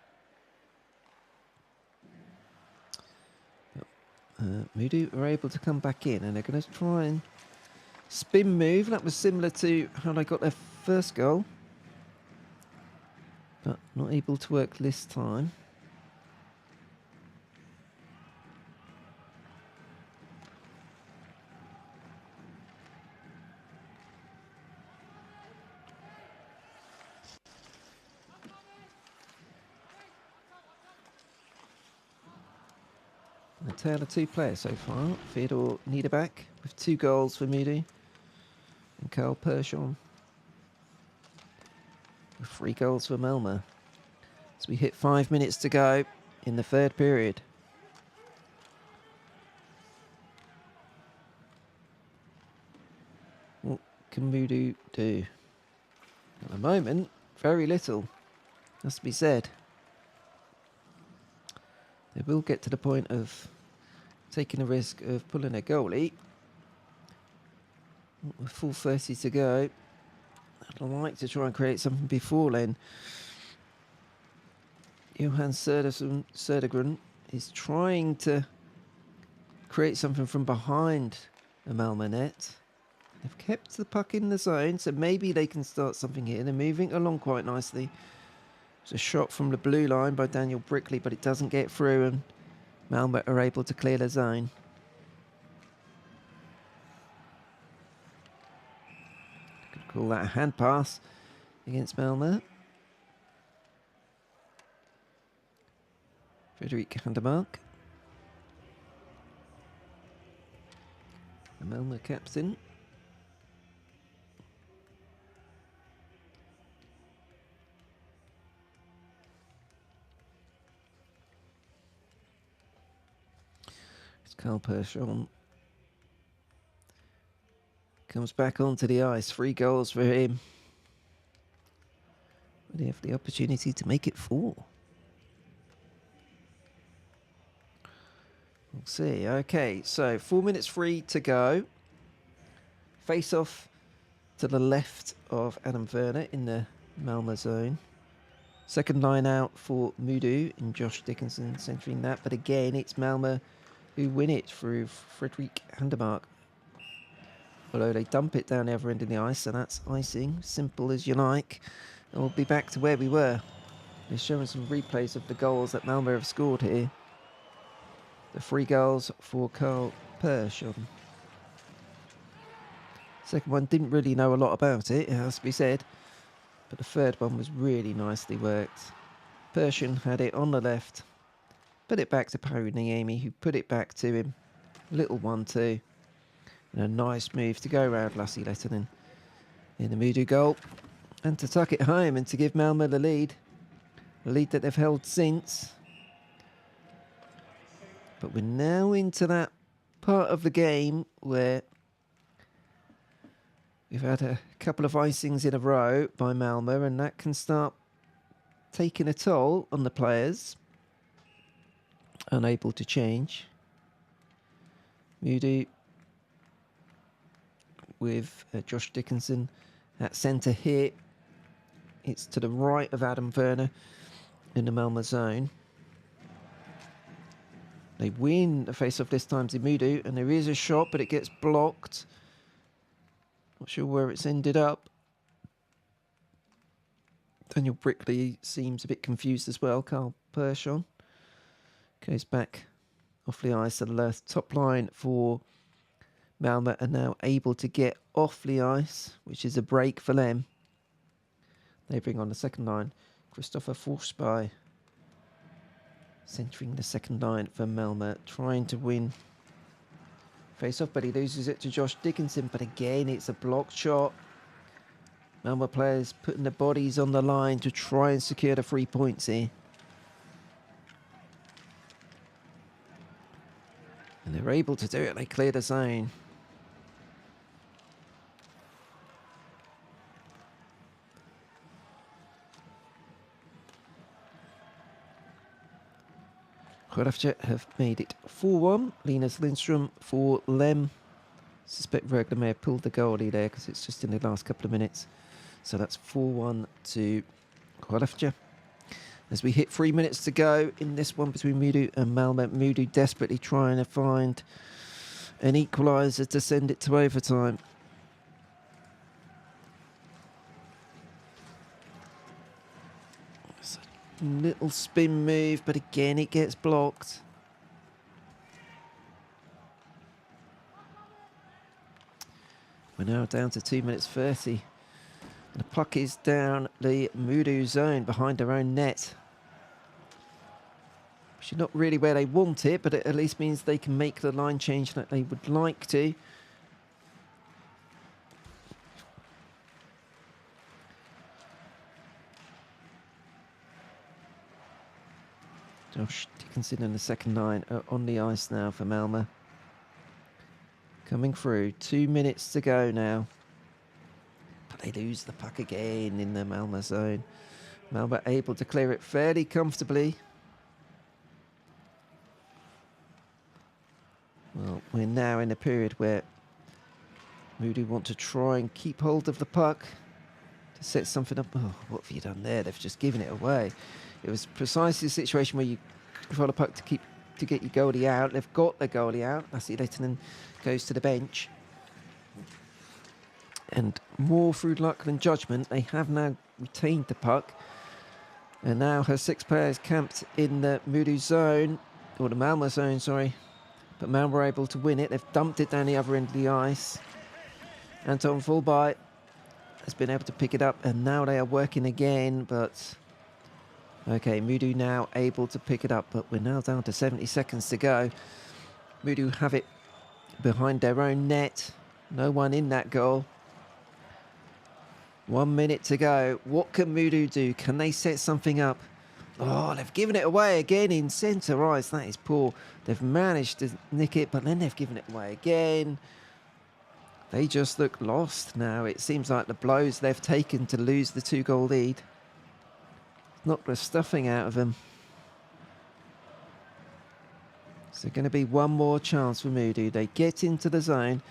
Moody are able to come back in, and they're going to try and spin move. That was similar to how they got their first goal, but not able to work this time. A tale of two players so far. Theodor Niederbach with 2 goals for Moody, and Carl Persson with 3 goals for Malmö. As we hit 5 minutes to go in the third period. What can Moody do? At the moment, very little, has to be said. They will get to the point of taking the risk of pulling a goalie. With full 30 to go, I'd like to try and create something before then. Johan Södergren is trying to create something from behind the Malmö net. They've kept the puck in the zone, so maybe they can start something here. They're moving along quite nicely. It's a shot from the blue line by Daniel Brickley, but it doesn't get through, and Malmö are able to clear the zone. Could call that a hand pass against Malmö. Fredrik Handemark, the Malmö captain. Carl Persson comes back onto the ice. 3 goals for him. But they have the opportunity to make it 4. We'll see. Okay, so 4 minutes free to go. Face off to the left of Adam Werner in the Malmö zone. Second line out for Mudu and Josh Dickinson centering that. But again, it's Malmö who win it through Fredrik Handemark. Although they dump it down the other end of the ice, so that's icing. Simple as you like. And we'll be back to where we were. They're showing some replays of the goals that Malmö have scored here. The 3 goals for Carl Persson. Second one, didn't really know a lot about it, it has to be said. But the third one was really nicely worked. Persson had it on the left. Put it back to Paru Niemi, who put it back to him. Little 1-2. And a nice move to go around Lassi Lehtinen in the Mudu goal. And to tuck it home and to give Malmö the lead. The lead that they've held since. But we're now into that part of the game where we've had a couple of icings in a row by Malmö, and that can start taking a toll on the players. Unable to change. Moody with Josh Dickinson at centre here. It's to the right of Adam Werner in the Malmö zone. They win the face-off this time to Moody, and there is a shot, but it gets blocked. Not sure where it's ended up. Daniel Brickley seems a bit confused as well. Carl Persson goes back off the ice to the left. Top line for Malmö are now able to get off the ice, which is a break for them. They bring on the second line. Christopher Forsberg centering the second line for Malmö, trying to win face-off, but he loses it to Josh Dickinson. But again, it's a blocked shot. Malmö players putting their bodies on the line to try and secure the 3 points here. And they're able to do it. They clear the zone. Skellefteå have made it 4-1. Linus Lindström for Lem suspect Rögle may have pulled the goalie there because it's just in the last couple of minutes. So that's 4-1 to Skellefteå. As we hit 3 minutes to go in this one between Modo and Malmö. Modo desperately trying to find an equaliser to send it to overtime. It's a little spin move, but again it gets blocked. We're now down to 2 minutes 30. And the puck is down the Modo zone behind their own net. Which is not really where they want it, but it at least means they can make the line change that they would like to. Josh Dickinson and the second line are on the ice now for Malmö. Coming through, 2 minutes to go now. But they lose the puck again in the Malmö zone. Malmö able to clear it fairly comfortably. Well, we're now in a period where Moody want to try and keep hold of the puck to set something up. Oh, what have you done there? They've just given it away. It was precisely the situation where you control the puck to get your goalie out. They've got the goalie out. Lassi Lehtinen goes to the bench. And more through luck than judgment, they have now retained the puck. And now her 6 players camped in the Moody zone, or the Malmö zone, sorry. But Malmö were able to win it. They've dumped it down the other end of the ice. Anton Fulby has been able to pick it up, and now they are working again, but... Okay, Moody now able to pick it up, but we're now down to 70 seconds to go. Moody have it behind their own net. No one in that goal. 1 minute to go. What can Moody do? Can they set something up? Oh, they've given it away again in centre ice. That is poor. They've managed to nick it, but then they've given it away again. They just look lost now. It seems like the blows they've taken to lose the 2-goal lead knocked the stuffing out of them. So going to be one more chance for Moody. They get into the zone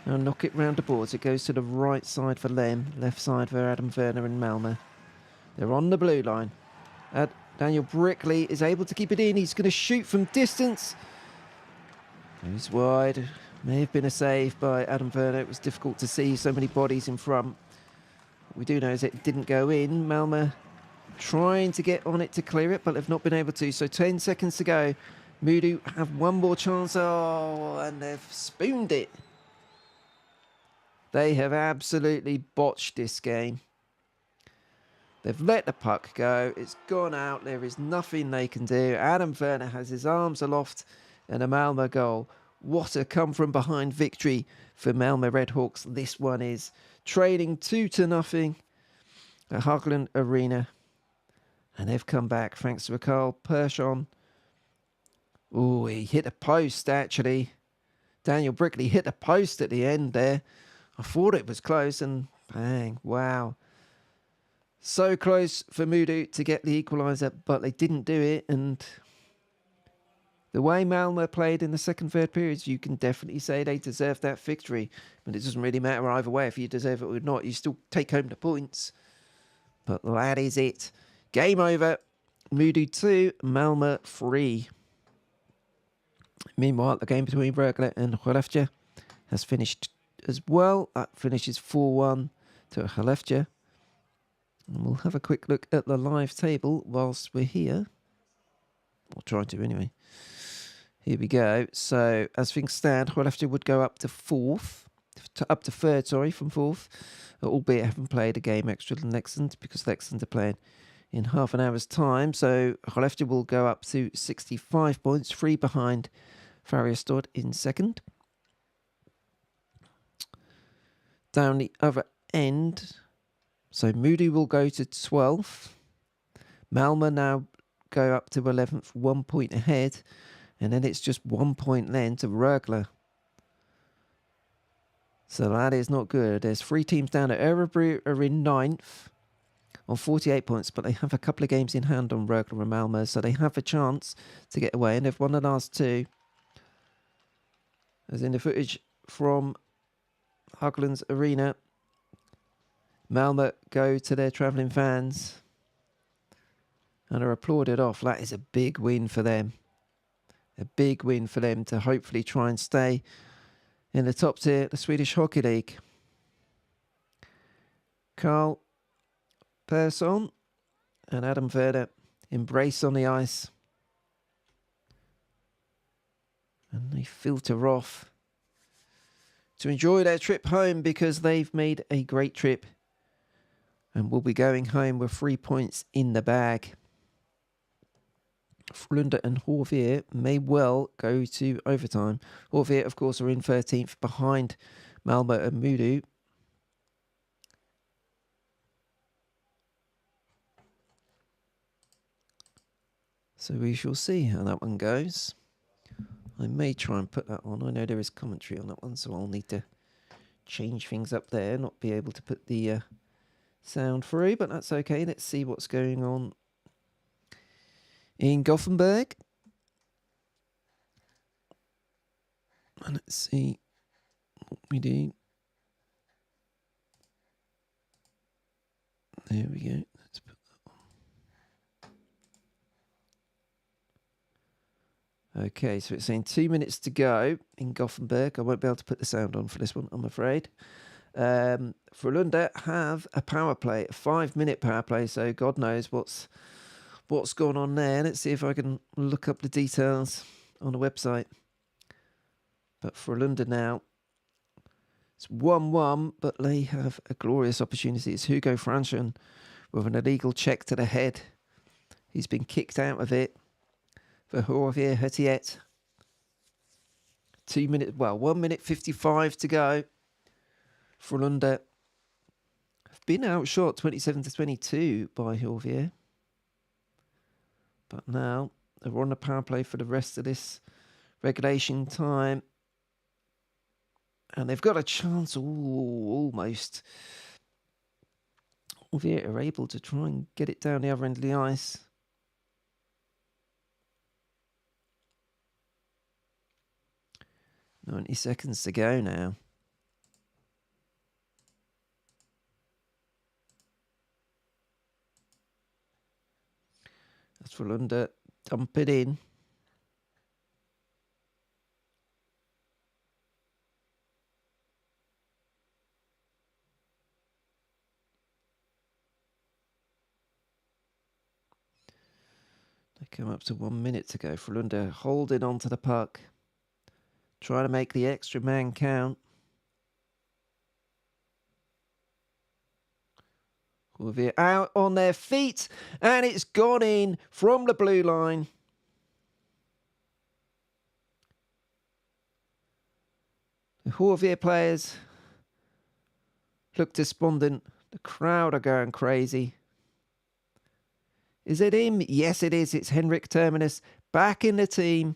and knock it round the boards. It goes to the right side for Lem, left side for Adam Werner and Malmö. They're on the blue line. Daniel Brickley is able to keep it in. He's going to shoot from distance. Goes wide. May have been a save by Adam Werner. It was difficult to see so many bodies in front. What we do know is it didn't go in. Malmö trying to get on it to clear it, but they've not been able to. So 10 seconds to go. Moody have one more chance. Oh, and they've spooned it. They have absolutely botched this game. They've let the puck go. It's gone out. There is nothing they can do. Adam Werner has his arms aloft and a Malmö goal. What a come-from-behind victory for Malmö Redhawks. This one is trailing 2-0 at Haglund Arena. And they've come back thanks to a Carl Persson. Oh, he hit a post, actually. Daniel Brickley hit a post at the end there. I thought it was close, and bang, wow. So close for Moody to get the equaliser, but they didn't do it. And the way Malmö played in the second, third periods, you can definitely say they deserved that victory. But it doesn't really matter either way. If you deserve it or not, you still take home the points. But that is it. Game over. Moody 2, Malmö 3. Meanwhile, the game between Rögle and Skellefteå has finished as well. That finishes 4-1 to Skellefteå. And we'll have a quick look at the live table whilst we're here. I'll try to anyway. Here we go. So, as things stand, Skellefteå would go up to third, from fourth. Albeit haven't played a game extra than Leksand because Leksand are playing in half an hour's time. So, Skellefteå will go up to 65 points, 3 behind Färjestad in second. Down the other end, so Moody will go to 12th. Malmö now go up to 11th, 1 point ahead. And then it's just 1 point then to Rögle. So that is not good. There's 3 teams down at Örebro are in 9th on 48 points, but they have a couple of games in hand on Rögle and Malmö, so they have a chance to get away, and they've won the last 2. As in the footage from Haglands Arena. Malmö go to their travelling fans and are applauded off. That is a big win for them. A big win for them to hopefully try and stay in the top tier, the Swedish Hockey League. Carl Persson and Adam Werder embrace on the ice. And they filter off to enjoy their trip home because they've made a great trip and will be going home with 3 points in the bag. Frölunda and Hårvier may well go to overtime. Hårvier, of course, are in 13th behind Malmö and Modo. So we shall see how that one goes. I may try and put that on. I know there is commentary on that one, so I'll need to change things up there, not be able to put the sound through, but that's okay. Let's see what's going on in Gothenburg. And let's see what we do. There we go. Let's put that on. Okay, so it's saying 2 minutes to go in Gothenburg. I won't be able to put the sound on for this one, I'm afraid. Frölunda have a power play, a 5-minute power play, so God knows what's going on there. Let's see if I can look up the details on the website. But Frölunda now, it's 1-1, but they have a glorious opportunity. It's Hugo Franchen with an illegal check to the head. He's been kicked out of it for Hårvier Hetiet. 1 minute 55 to go. Frölunda have been outshot 27-22 by Hårvier. But now they're on the power play for the rest of this regulation time. And they've got a chance, almost. Hårvier are able to try and get it down the other end of the ice. "90 seconds to go now. That's Frölunda. Dump it in. They come up to 1 minute to go. Frölunda holding on to the puck. Trying to make the extra man count. Hårvier out on their feet, and it's gone in from the blue line. The Hårvier players look despondent. The crowd are going crazy. Is it him? Yes, it is. It's Henrik Terminus back in the team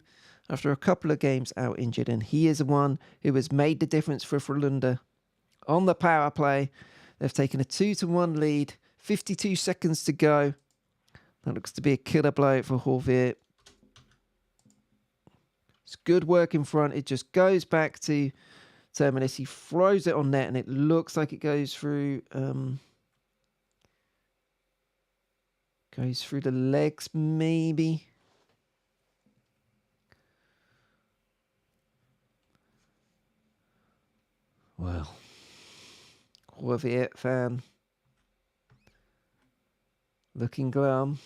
after a couple of games out injured, and he is the one who has made the difference for Frölunda on the power play. They've taken a 2-1 lead, 52 seconds to go. That looks to be a killer blow for Hårvier. It's good work in front. It just goes back to Terminus. He throws it on net, and it looks like it goes through the legs, maybe. Well, Hårvier fan looking glum.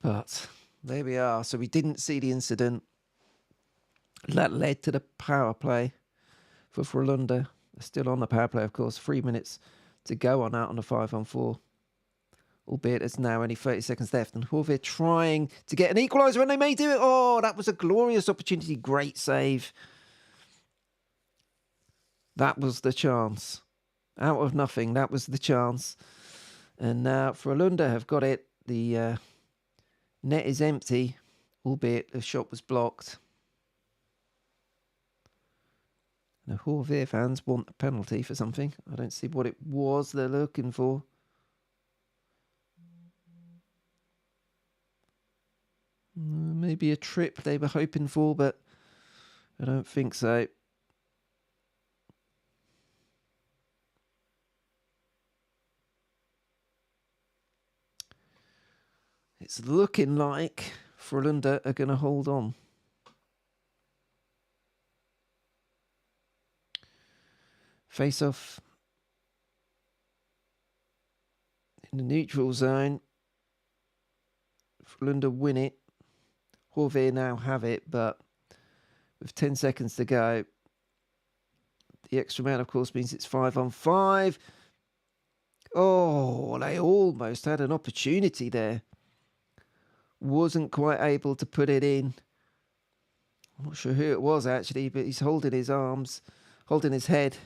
But there we are. So we didn't see the incident. That led to the power play for Frölunda. They're still on the power play, of course. 3 minutes to go on out on the 5-on-4. Albeit there's now only 30 seconds left. And Hårvier trying to get an equaliser, and they may do it. Oh, that was a glorious opportunity. Great save. That was the chance. Out of nothing, that was the chance. And now Frölunda have got it. The net is empty, albeit the shot was blocked. The Hårvier fans want a penalty for something. I don't see what it was they're looking for. Maybe a trip they were hoping for, but I don't think so. It's looking like Frölunda are going to hold on. Face off in the neutral zone. Frölunda win it. Horvath now have it, but with 10 seconds to go, the extra man, of course, means it's 5-on-5. Oh, they almost had an opportunity there. Wasn't quite able to put it in. I'm not sure who it was, actually, but he's holding his arms, holding his head.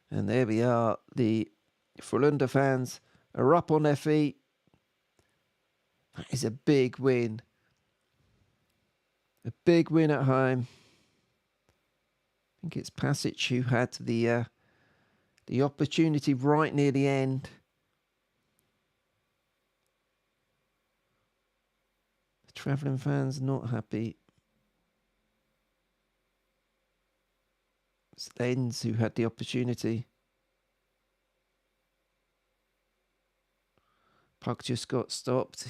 And there we are. The Frölunda fans are up on their feet. That is a big win. A big win at home. I think it's Pasic who had the opportunity right near the end. The travelling fans not happy. It's Lenz who had the opportunity. Puck just got stopped.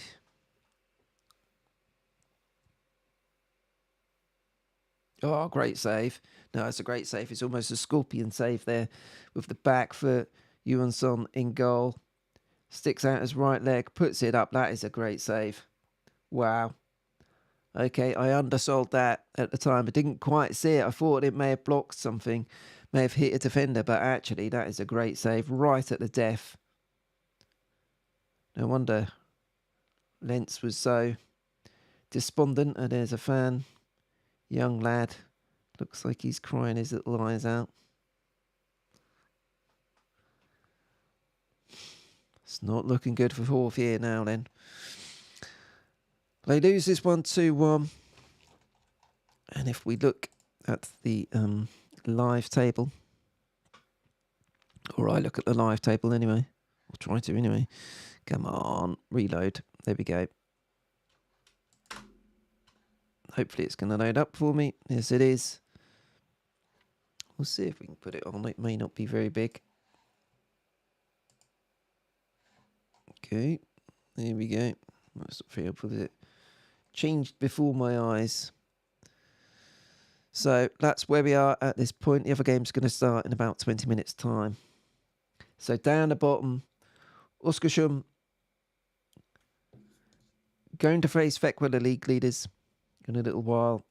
Oh, great save. No, it's a great save. It's almost a scorpion save there with the back for Johansson in goal. Sticks out his right leg, puts it up. That is a great save. Wow. Okay, I undersold that at the time. I didn't quite see it. I thought it may have blocked something, may have hit a defender, but actually that is a great save right at the death. No wonder Lentz was so despondent. And there's a fan. Young lad. Looks like he's crying his little eyes out. It's not looking good for Horvath now then. They lose this one 2-1. And if we look at the live table, or I look at the live table anyway. I'll try to anyway. Come on, reload. There we go. Hopefully it's going to load up for me. Yes, it is. We'll see if we can put it on. It may not be very big. Okay, there we go. That's not very helpful, is it? Changed before my eyes. So that's where we are at this point. The other game's going to start in about 20 minutes' time. So down the bottom, Oskarshamn going to face Växjö, the league leaders, in a little while.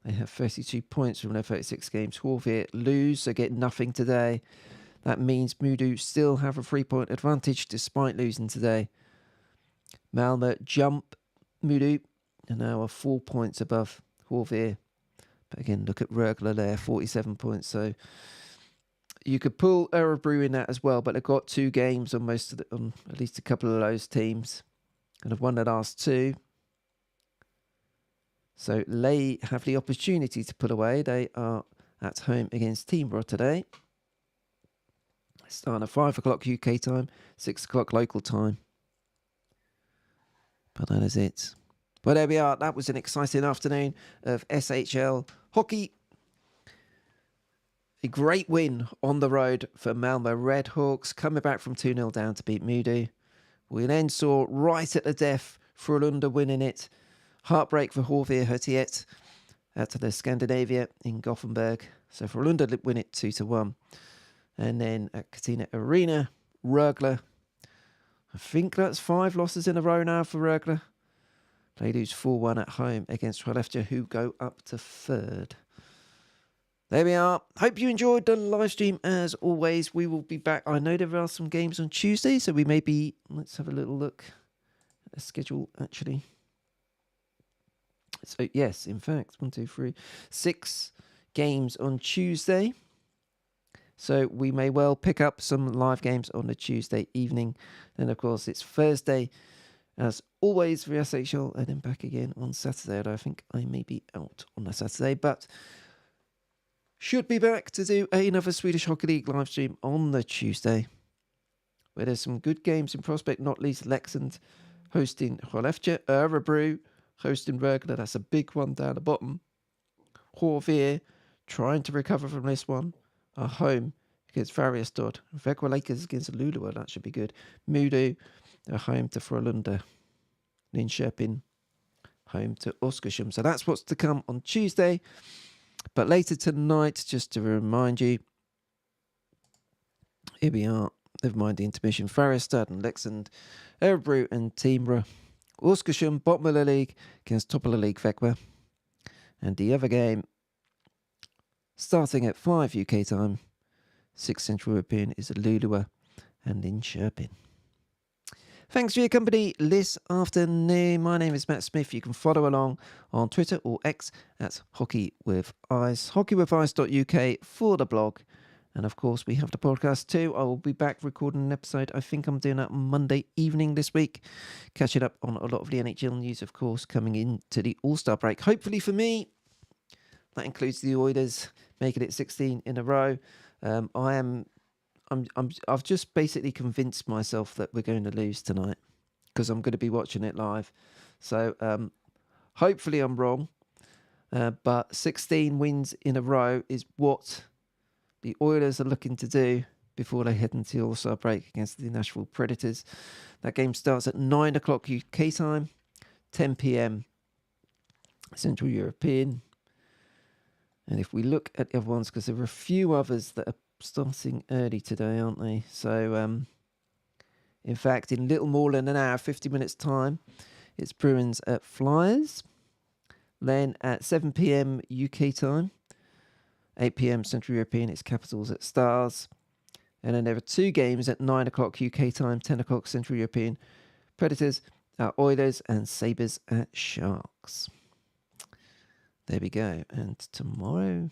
They have 32 points from their 36 games. Horvath lose, so get nothing today. That means Modo still have a 3-point advantage despite losing today. Malmö jump Modo and now are 4 points above Horvath. But again, look at Rögle there, 47 points. So you could pull Örebro in that as well, but they've got 2 games on most of on at least a couple of those teams, and have won the last 2. So they have the opportunity to pull away. They are at home against Timrå today. Starting at 5 o'clock UK time, 6 o'clock local time. But that is it. Well, there we are. That was an exciting afternoon of SHL hockey. A great win on the road for Malmö Redhawks, coming back from 2-0 down to beat Modo. We then saw right at the death Frölunda winning it. Heartbreak for Horvath Hotiet out to the Scandinavia in Gothenburg. So Frölunda win it 2-1. And then at Katina Arena, Rögle. I think that's 5 losses in a row now for Rögle. They lose 4-1 at home against Skellefteå, who go up to 3rd. There we are. Hope you enjoyed the live stream as always. We will be back. I know there are some games on Tuesday, so we may be... Let's have a little look at the schedule, actually. So, yes, in fact, 1, 2, 3, 6 games on Tuesday. So we may well pick up some live games on the Tuesday evening. Then, of course, it's Thursday, as always, for SHL, and then back again on Saturday. Although I think I may be out on the Saturday, but should be back to do another Swedish Hockey League live stream on the Tuesday, where there's some good games in prospect, not least Leksand hosting Skellefteå. Örebro hosting Rögle. That's a big one down the bottom. Horvier trying to recover from this one. Are home against Färjestad. Växjö Lakers against Luleå. That should be good. Modo are home to Frölunda. Linköping home to Oskarshamn. So that's what's to come on Tuesday. But later tonight, just to remind you, here we are. Never mind the intermission. Färjestad and Leksand, Örebro and Timrå. Oskarshamn, bottom of the league, against top of the league, Växjö. And the other game, starting at 5 UK time, 6 Central European, is Luleå and Linköping. Thanks for your company this afternoon. My name is Matt Smith. You can follow along on Twitter or X at Hockey with Ice, hockeywithice.uk for the blog. And of course, we have the podcast too. I will be back recording an episode. I think I'm doing that Monday evening this week. Catching up on a lot of the NHL news, of course, coming into the All-Star break. Hopefully for me, that includes the Oilers making it 16 in a row. I've just basically convinced myself that we're going to lose tonight because I'm going to be watching it live. So hopefully I'm wrong. But 16 wins in a row is what the Oilers are looking to do before they head into the All-Star break against the Nashville Predators. That game starts at 9 o'clock UK time, 10 p.m. Central European. And if we look at the other ones, because there are a few others that are starting early today, aren't they? So, in fact, in little more than an hour, 50 minutes time, it's Bruins at Flyers. Then at 7 p.m. UK time, 8 p.m. Central European, it's Capitals at Stars. And then there are two games at 9 o'clock UK time, 10 o'clock Central European. Predators at Oilers and Sabres at Sharks. There we go. And tomorrow,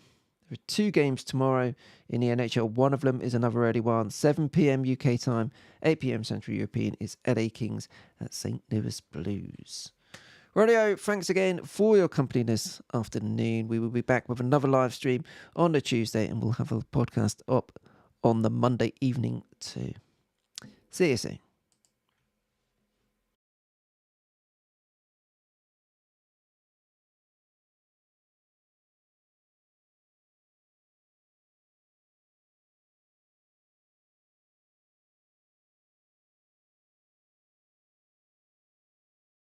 there are two games tomorrow in the NHL. One of them is another early one. 7 p.m. UK time, 8 p.m. Central European is LA Kings at St. Louis Blues. Radio, thanks again for your company this afternoon. We will be back with another live stream on the Tuesday, and we'll have a podcast up on the Monday evening too. See you soon.